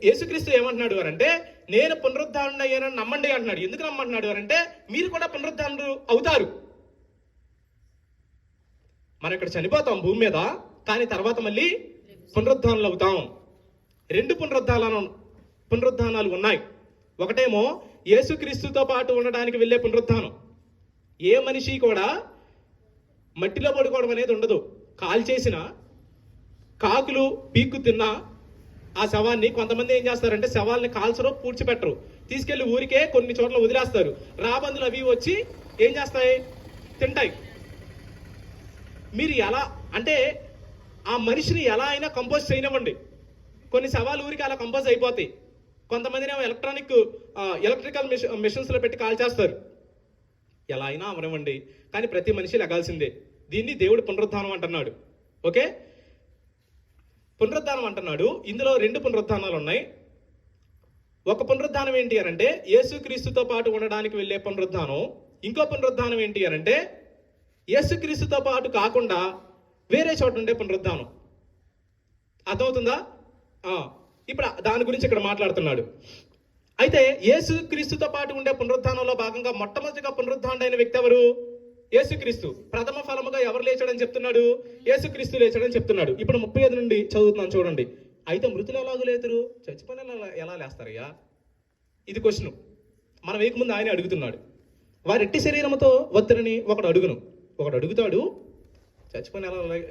[SPEAKER 1] యేసుక్రీస్తు ఏమంటున్నాడు అంటే, నేను పునరుద్ధానుడు అయ్యానని నమ్మండి అంటున్నాడు. ఎందుకు నమ్మంటున్నాడు అంటే, మీరు కూడా పునరుద్ధానుడు అవుతారు. మనం ఇక్కడ చనిపోతాం భూమి మీద, కానీ తర్వాత మళ్ళీ పునరుద్ధానులు అవుతాం. రెండు పునరుద్ధానాలు ఉన్నాయి. ఒకటేమో యేసుక్రీస్తుతో పాటు ఉండడానికి వెళ్ళే పునరుద్ధానం. ఏ మనిషి కూడా మట్టిలో పడుకోవడం అనేది ఉండదు. కాల్చేసిన కాకులు పీక్కు తిన్నా ఆ శవాన్ని కొంతమంది ఏం చేస్తారంటే, శవాల్ని కాల్చరు, పూడ్చిపెట్టరు, తీసుకెళ్లి ఊరికే కొన్ని చోట్ల వదిలేస్తారు. రాబందులు అవి వచ్చి ఏం చేస్తాయి? తింటాయి. మీరు ఎలా అంటే, ఆ మనిషిని ఎలా అయినా కంపోజ్ చేయనివ్వండి, కొన్ని శవాలు ఊరికి అలా కంపోజ్ అయిపోతాయి. కొంతమందిని ఎలక్ట్రికల్ మిషన్స్లో పెట్టి కాల్ చేస్తారు. ఎలా అయినా అవనివ్వండి, కానీ ప్రతి మనిషి లెగాల్సిందే. దీన్ని దేవుడు పునరుద్ధానం అంటున్నాడు. ఓకే, పునరుద్ధానం అంటున్నాడు. ఇందులో రెండు పునరుద్ధానాలు ఉన్నాయి. ఒక పునరుద్ధానం ఏంటి అనంటే, యేసుక్రీస్తుతో పాటు ఉండడానికి వెళ్ళే పునరుద్ధానం. ఇంకో పునరుద్ధానం ఏంటి అనంటే, యేసుక్రీస్తుతో పాటు కాకుండా వేరే చోట ఉండే పునరుద్ధానం. అర్థమవుతుందా? ఇప్పుడు దాని గురించి ఇక్కడ మాట్లాడుతున్నాడు. అయితే యేసుక్రీస్తుతో పాటు ఉండే పునరుద్ధానంలో భాగంగా మొట్టమొదటిగా పునరుద్ధానుడైన వ్యక్తి ఎవరు? యేసుక్రీస్తు. ప్రథమ ఫలముగా ఎవరు లేచాడని చెప్తున్నాడు? యేసుక్రీస్తు లేచాడని చెప్తున్నాడు. ఇప్పుడు 35 నుండి చదువుతున్నాను చూడండి. అయితే మృతులు ఎలాగూ లేతురు, చచ్చిపోయిన ఎలా లేస్తారయ్యా? ఇది క్వశ్చన్. మనం వేయకముందు ఆయన అడుగుతున్నాడు. వారెట్టి శరీరంతో వద్దరని ఒకడు అడుగుతాడు, చచ్చిపోయిన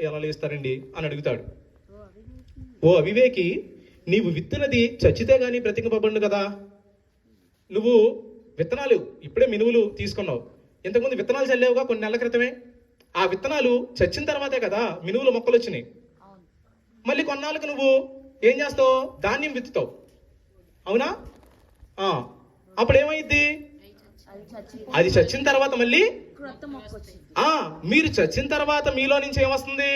[SPEAKER 1] ఎలా లేస్తారండి అని అడుగుతాడు. ఓ అవివేకి, నీవు విత్తునది చచ్చితే గానీ బ్రతికింపబడును కదా. నువ్వు విత్తనాలు ఇప్పుడే మినువులు తీసుకున్నావు, ఇంతకుముందు విత్తనాలు చల్లేవుగా కొన్ని నెలల క్రితమే. ఆ విత్తనాలు చచ్చిన తర్వాతే కదా మినువులు మొక్కలు వచ్చినాయి. మళ్ళీ కొన్నాళ్ళకు నువ్వు ఏం చేస్తావు? ధాన్యం విత్తుతావు, అవునా? అప్పుడు ఏమైద్ది? అది చచ్చిన తర్వాత మళ్ళీ మీరు చచ్చిన తర్వాత మీలో నుంచి ఏమొస్తుంది?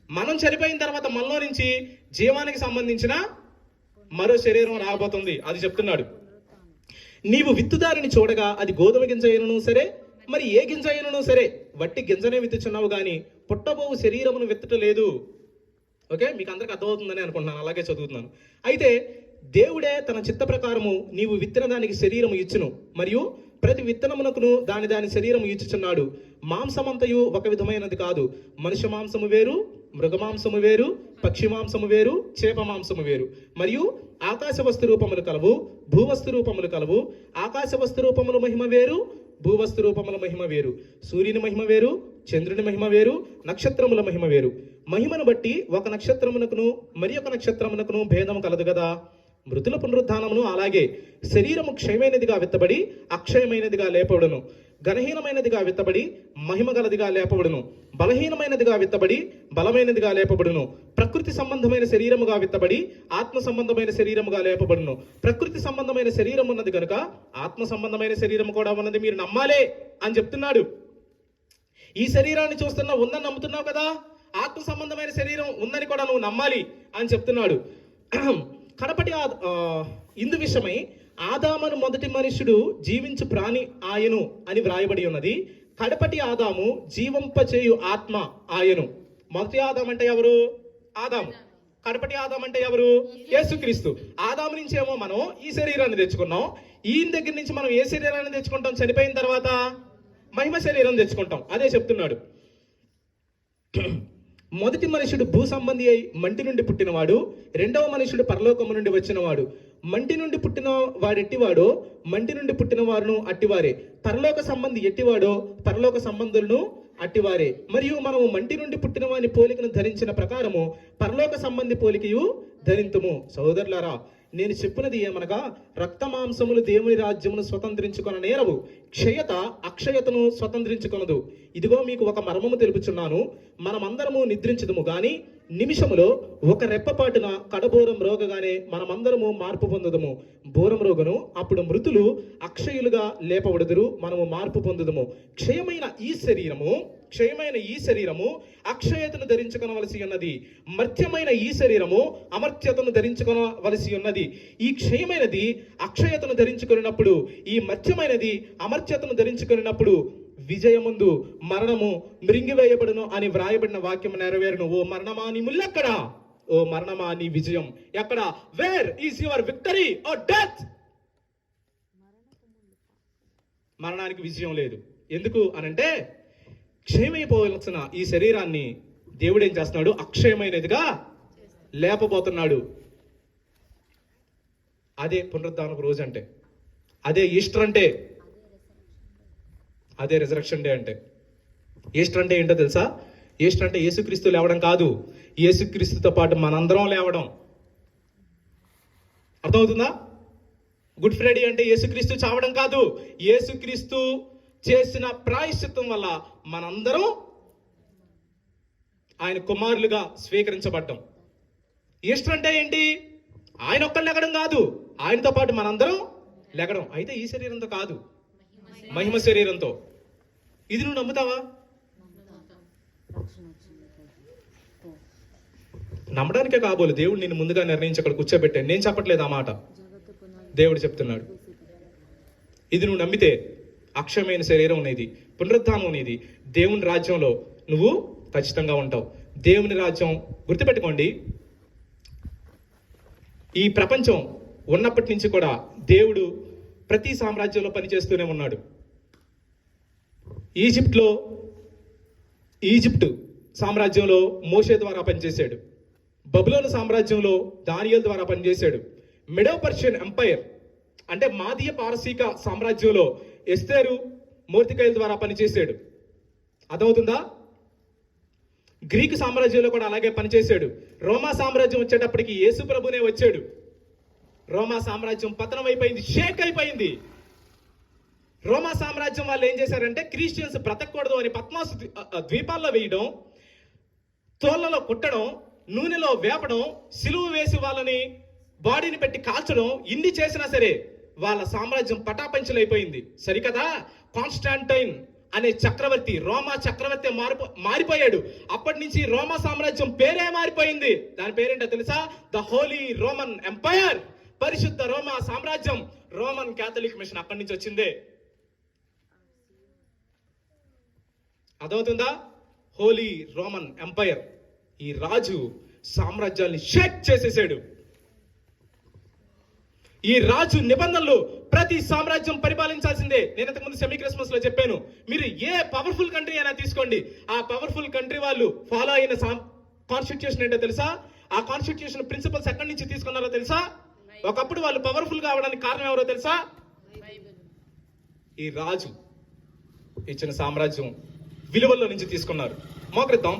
[SPEAKER 1] మనం చనిపోయిన తర్వాత మనలో నుంచి జీవానికి సంబంధించిన మరో శరీరం రాబోతుంది. అది చెప్తున్నాడు. నీవు విత్తుదారిని చూడగా అది గోధుమ గింజ అయినను సరే, మరి ఏ గింజ అయినను సరే, వట్టి గింజనే విత్తుచున్నావు గాని పుట్టబోవు శరీరమును విత్తటలేదు. ఓకే, మీకు అందరికి అర్థమవుతుందని అనుకుంటున్నాను, అలాగే చదువుతున్నాను. అయితే దేవుడే తన చిత్త ప్రకారము నీవు విత్తన దానికి శరీరము ఇచ్చును, మరియు ప్రతి విత్తనమునకును దాని శరీరము ఇచ్చుచున్నాడు. మాంసమంతయు ఒక విధమైనది కాదు. మనుష్య మాంసము వేరు, మృగ మాంసము వేరు, పక్షి మాంసము వేరు, చేప మాంసము వేరు. మరియు ఆకాశ వస్తు రూపములు కలవు, భూవస్తు రూపములు కలవు. ఆకాశ వస్తు రూపముల మహిమ వేరు, భూవస్తు రూపముల మహిమ వేరు. సూర్యుని మహిమ వేరు, చంద్రుని మహిమ వేరు, నక్షత్రముల మహిమ వేరు. మహిమను బట్టి ఒక నక్షత్రమునకును మరి ఒక నక్షత్రమునకును భేదము కలదు కదా. మృతుల పునరుద్ధానమును అలాగే. శరీరము క్షయమైనదిగా విత్తబడి అక్షయమైనదిగా లేపబడును, ఘనహీనమైనదిగా విత్తబడి మహిమ గలదిగా లేపబడును, బలహీనమైనదిగా విత్తబడి బలమైనదిగా లేపబడును. ప్రకృతి సంబంధమైన శరీరముగా విత్తబడి ఆత్మ సంబంధమైన శరీరముగా లేపబడును. ప్రకృతి సంబంధమైన శరీరం ఉన్నది కనుక ఆత్మ సంబంధమైన శరీరం కూడా ఉన్నది మీరు నమ్మాలే అని చెప్తున్నాడు. ఈ శరీరాన్ని చూస్తున్నా ఉందని నమ్ముతున్నావు కదా, ఆత్మ సంబంధమైన శరీరం ఉందని కూడా నువ్వు నమ్మాలి అని చెప్తున్నాడు. కడపటి ఇందు విషయమై ఆదామును మొదటి మనుషుడు జీవించు ప్రాణి ఆయను అని వ్రాయబడి ఉన్నది. కడపటి ఆదాము జీవంపచేయు ఆత్మ ఆయను. మొదటి ఆదాం అంటే ఎవరు? ఆదాము. కడపటి ఆదాం అంటే ఎవరు? యేసుక్రీస్తు. ఆదాము నుంచి ఏమో మనం ఈ శరీరాన్ని తెచ్చుకున్నాం. ఈయన దగ్గర నుంచి మనం ఏ శరీరాన్ని తెచ్చుకుంటాం? చనిపోయిన తర్వాత మహిమ శరీరం తెచ్చుకుంటాం. అదే చెప్తున్నాడు. మొదటి మనుషుడు భూ సంబంధి అయి మంటి నుండి పుట్టినవాడు, రెండవ మనుషుడు పరలోకము నుండి వచ్చినవాడు. మంటి నుండి పుట్టిన వాడెట్టివాడో మంటి నుండి పుట్టిన వారును అట్టివారే. పరలోక సంబంధి ఎట్టివాడో పరలోక సంబంధులను అట్టివారే. మరియు మనము మంటి నుండి పుట్టిన వాని పోలికను ధరించిన ప్రకారము పరలోక సంబంధి పోలికయు ధరింతుము. సహోదరులారా, నేను చెప్పినది ఏమనగా రక్తమాంసములు దేవుని రాజ్యమును స్వతంత్రించుకొన నేరవు, క్షయత అక్షయతను స్వతంత్రించుకొనదు. ఇదిగో మీకు ఒక మర్మము తెలుపుచున్నాను, మనమందరము నిద్రించదుము గాని నిమిషములో ఒక రెప్పపాటున కడబోరం రోగగానే మనమందరము మార్పు పొందుదము. బోరం రోగను అప్పుడు మృతులు అక్షయులుగా లేపబడుదురు, మనము మార్పు పొందుదము. క్షయమైన ఈ శరీరము అక్షయతను ధరించుకొనవలసి ఉన్నది, మర్త్యమైన ఈ శరీరము అమర్త్యతను ధరించుకొనవలసి ఉన్నది. ఈ క్షయమైనది అక్షయతను ధరించుకున్నప్పుడు, ఈ మర్త్యమైనది అమర్త్యతను ధరించుకున్నప్పుడు విజయముందు మరణము మృంగివేయబడును అని వ్రాయబడిన వాక్యం నెరవేరును. ఓ మరణమా నీ ముల్లెక్కడ? ఓ మరణమా నీ విజయం ఎక్కడ? Where is your victory O death? మరణానికి విజయం లేదు. ఎందుకు అనంటే క్షయమైపోవలసిన ఈ శరీరాన్ని దేవుడు ఏం చేస్తున్నాడు? అక్షయమైనదిగా లేపబోతున్నాడు. అదే పునరుద్ధానపు రోజు అంటే, అదే ఈస్టర్ అంటే, అదే రిజరక్షన్ డే అంటే. ఈస్టర్ అంటే ఏంటో తెలుసా? ఈస్టర్ అంటే యేసుక్రీస్తు లేవడం కాదు, యేసుక్రీస్తుతో పాటు మనందరం లేవడం. అర్థమవుతుందా? గుడ్ ఫ్రైడే అంటే యేసుక్రీస్తు చావడం కాదు, యేసుక్రీస్తు చేసిన ప్రాయశ్చిత్తం వల్ల మనందరం ఆయన కుమారులుగా స్వీకరించబడ్డం. ఈస్టర్ అంటే ఏంటి? ఆయన ఒక్కరు లెగడం కాదు, ఆయనతో పాటు మనందరం లెగడం. అయితే ఈ శరీరంతో కాదు, మహిమ శరీరంతో. ఇది నువ్వు నమ్ముతావా? నమ్మడానికే కాబోలు దేవుడు నిన్ను ముందుగా నిర్ణయించి అక్కడ కూర్చోబెట్టాను. నేను చెప్పట్లేదు ఆ మాట, దేవుడు చెప్తున్నాడు. ఇది నువ్వు నమ్మితే అక్షయమైన శరీరం అనేది, పునరుద్ధానం అనేది, దేవుని రాజ్యంలో నువ్వు ఖచ్చితంగా ఉంటావు. దేవుని రాజ్యం గుర్తుపెట్టుకోండి, ఈ ప్రపంచం ఉన్నప్పటి నుంచి కూడా దేవుడు ప్రతి సామ్రాజ్యంలో పనిచేస్తూనే ఉన్నాడు. ఈజిప్టు సామ్రాజ్యంలో మోషే ద్వారా పనిచేశాడు. బబులోను సామ్రాజ్యంలో దానియేలు ద్వారా పనిచేశాడు. మెడో పర్షియన్ ఎంపైర్ అంటే మాదీయ పారసీక సామ్రాజ్యంలో ఎస్తేరు మోర్తికాయల ద్వారా పనిచేశాడు. అర్థమవుతుందా? గ్రీకు సామ్రాజ్యంలో కూడా అలాగే పనిచేశాడు. రోమా సామ్రాజ్యం వచ్చేటప్పటికి యేసు ప్రభునే వచ్చాడు. రోమా సామ్రాజ్యం పతనం అయిపోయింది, షేక్ అయిపోయింది. రోమా సామ్రాజ్యం వాళ్ళు ఏం చేశారంటే క్రిస్టియన్స్ బ్రతకూడదు అని పద్మాసు ద్వీపాల్లో వేయడం, తోళ్లలో కుట్టడం, నూనెలో వేపడం, సిలువ వేసి వాళ్ళని బాడీని పెట్టి కాల్చడం, ఇన్ని చేసినా సరే వాళ్ళ సామ్రాజ్యం పటాపంచలైపోయింది. సరికదా? కాన్స్టాంటైన్ అనే చక్రవర్తి, రోమా చక్రవర్తి మారిపోయాడు. అప్పటి నుంచి రోమా సామ్రాజ్యం పేరే మారిపోయింది. దాని పేరేంటో తెలుసా? The Holy Roman Empire. పరిశుద్ధ రోమా సామ్రాజ్యం, రోమన్ క్యాథలిక్ మిషన్ అక్కడి నుంచి వచ్చిందే. అర్థమవుతుందా? Holy Roman Empire. ఈ రాజు సామ్రాజ్యాన్ని షేక్ చేసేసాడు. ఈ రాజు నిబంధనలు ప్రతి సామ్రాజ్యం పరిపాలించాల్సిందే. నేను ఇంతకుముందు సెమీ క్రిస్మస్ లో చెప్పాను, మీరు ఏ పవర్ఫుల్ కంట్రీ అయినా తీసుకోండి, ఆ పవర్ఫుల్ కంట్రీ వాళ్ళు ఫాలో అయిన కాన్స్టిట్యూషన్ ఏంటో తెలుసా? ఆ కాన్స్టిట్యూషన్ ప్రిన్సిపల్స్ ఎక్కడి నుంచి తీసుకున్నారో తెలుసా? ఒకప్పుడు వాళ్ళు పవర్ఫుల్ గా అవడానికి కారణం ఎవరో తెలుసా? ఈ రాజు ఇచ్చిన సామ్రాజ్యం విలువల్లో నుంచి తీసుకున్నారు. మోకరిద్దాం.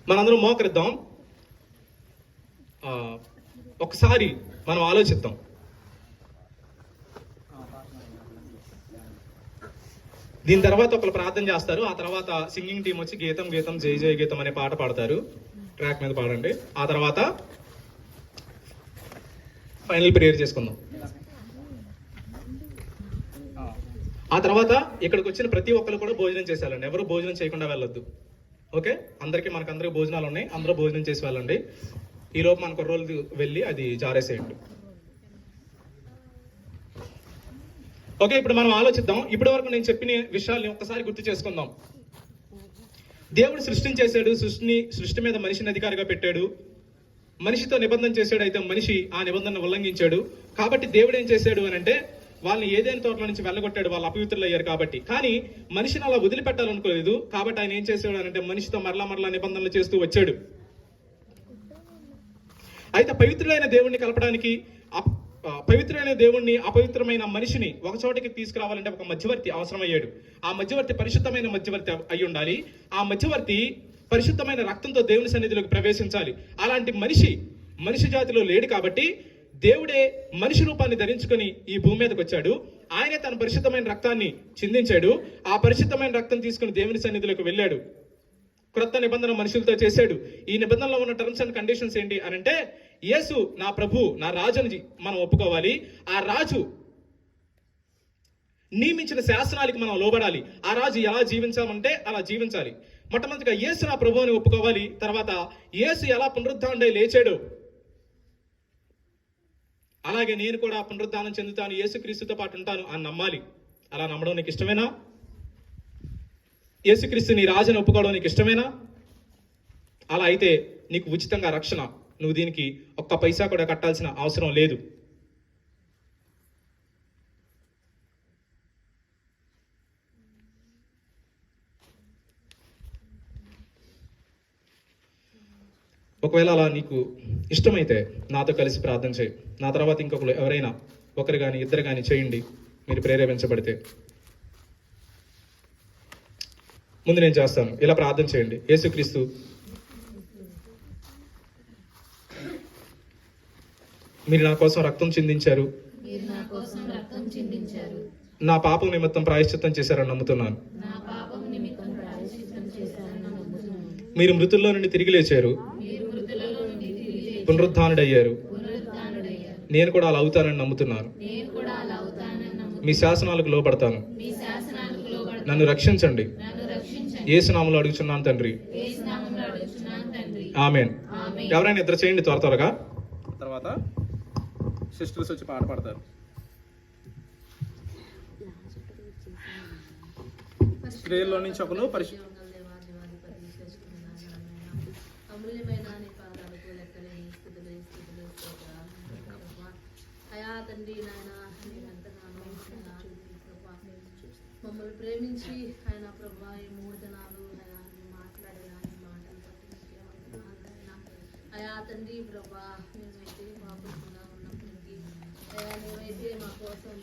[SPEAKER 1] మనందరం మోకరిద్దాం. ఒకసారి మనం ఆలోచిద్దాం. దీని తర్వాత ఒకరు ప్రార్థన చేస్తారు, ఆ తర్వాత సింగింగ్ టీం వచ్చి గీతం గీతం జై జయ గీతం అనే పాట పాడతారు. ట్రాక్ మీద పాడండి. ఆ తర్వాత ఫైనల్ ప్రేయర్ చేసుకుందాం. ఆ తర్వాత ఇక్కడికి వచ్చిన ప్రతి ఒక్కరు కూడా భోజనం చేసేయాలండి. ఎవరు భోజనం చేయకుండా వెళ్ళొద్దు. ఓకే? మనకందరికి భోజనాలు ఉన్నాయి, అందరూ భోజనం చేసి వెళ్ళండి. ఈలోపు మనకు రోజు వెళ్ళి అది జారేసేయండి. ఓకే, ఇప్పుడు మనం ఆలోచిద్దాం. ఇప్పటి వరకు నేను చెప్పిన విషయాల్ని ఒక్కసారి గుర్తు చేసుకుందాం. దేవుడు సృష్టించేశాడు, సృష్టి మీద మనిషిని అధికారిగా పెట్టాడు, మనిషితో నిబంధన చేశాడు. అయితే మనిషి ఆ నిబంధనను ఉల్లంఘించాడు. కాబట్టి దేవుడు ఏం చేశాడు అని అంటే వాళ్ళని ఏదైనా తోటలో నుంచి వెళ్ళగొట్టాడు, వాళ్ళు అపవిత్రులు అయ్యారు కాబట్టి. కానీ మనిషిని అలా వదిలిపెట్టాలనుకోలేదు కాబట్టి ఆయన ఏం చేసేవాడు అంటే మనిషితో మరలా నిబంధనలు చేస్తూ వచ్చాడు. అయితే పవిత్రులైన దేవుణ్ణి కలపడానికి పవిత్రమైన దేవుణ్ణి అపవిత్రమైన మనిషిని ఒక చోటికి తీసుకురావాలంటే ఒక మధ్యవర్తి అవసరమయ్యాడు. ఆ మధ్యవర్తి పరిశుద్ధమైన మధ్యవర్తి అయి ఉండాలి. ఆ మధ్యవర్తి పరిశుద్ధమైన రక్తంతో దేవుని సన్నిధిలోకి ప్రవేశించాలి. అలాంటి మనిషి జాతిలో లేడు కాబట్టి దేవుడే మనిషి రూపాన్ని ధరించుకొని ఈ భూమి మీదకి వచ్చాడు. ఆయనే తన పరిశుద్ధమైన రక్తాన్ని చిందించాడు. ఆ పరిశుద్ధమైన రక్తం తీసుకుని దేవుని సన్నిధిలోకి వెళ్ళాడు. క్రొత్త నిబంధన మనుషులతో చేశాడు. ఈ నిబంధనలో ఉన్న టర్మ్స్ అండ్ కండిషన్స్ ఏంటి అనంటే, యేసు నా ప్రభు, నా రాజు అని మనం ఒప్పుకోవాలి. ఆ రాజు నియమించిన శాసనాలకి మనం లోబడాలి. ఆ రాజు ఎలా జీవించాలంటే అలా జీవించాలి. మొట్టమొదటిగా యేసు నా ప్రభు అని ఒప్పుకోవాలి. తర్వాత యేసు ఎలా పునరుద్ధానుడై లేచాడో అలాగే నేను కూడా పునరుద్ధానం చెందుతాను, యేసుక్రీస్తుతో పాటు ఉంటాను అని నమ్మాలి. అలా నమ్మడం నీకు ఇష్టమేనా? యేసుక్రీస్తు నీ రాజుని ఒప్పుకోవడం నీకు ఇష్టమేనా? అలా అయితే నీకు ఉచితంగా రక్షణ. నువ్వు దీనికి ఒక్క పైసా కూడా కట్టాల్సిన అవసరం లేదు. ఒకవేళ అలా నీకు ఇష్టమైతే నాతో కలిసి ప్రార్థన చేయి. నా తర్వాత ఇంకొకరు ఎవరైనా ఒకరు కానీ ఇద్దరు కానీ చేయండి మీరు ప్రేరేపించబడితే. ముందు నేను చేస్తాను. ఇలా ప్రార్థన చేయండి. యేసుక్రీస్తు, మీరు నా కోసం రక్తం చిందించారు, నా పాపం నిమిత్తం ప్రాయశ్చిత్తం చేశారని నమ్ముతున్నాను. మీరు మృతుల్లో నుండి తిరిగి లేచారు, పునరుద్ధానుడయ్యారు. నేను కూడా అలా అవుతానని నమ్ముతున్నాను. మీ శాసనాలకు లోబడతాను. నన్ను రక్షించండి. యేసు నామములో అడుగుచున్నాను తండ్రి, ఆమేన్. ఎవరైనా ఇద్దరు చేయండి త్వరగా. తర్వాత సిస్టర్స్ వచ్చి పాట పాడతారు. స్త్రీల్లో నుంచి ఒకరు
[SPEAKER 4] తండ్రి నాయన మమ్మల్ని ప్రేమించి ఆయన ప్రభా ఈ 3 దినాలు మాట్లాడిన మాటలు అయా తండ్రి ప్రభా మేమైతే పాపంగా ఉన్నప్పటికీ అయా నువ్వైతే మా కోసం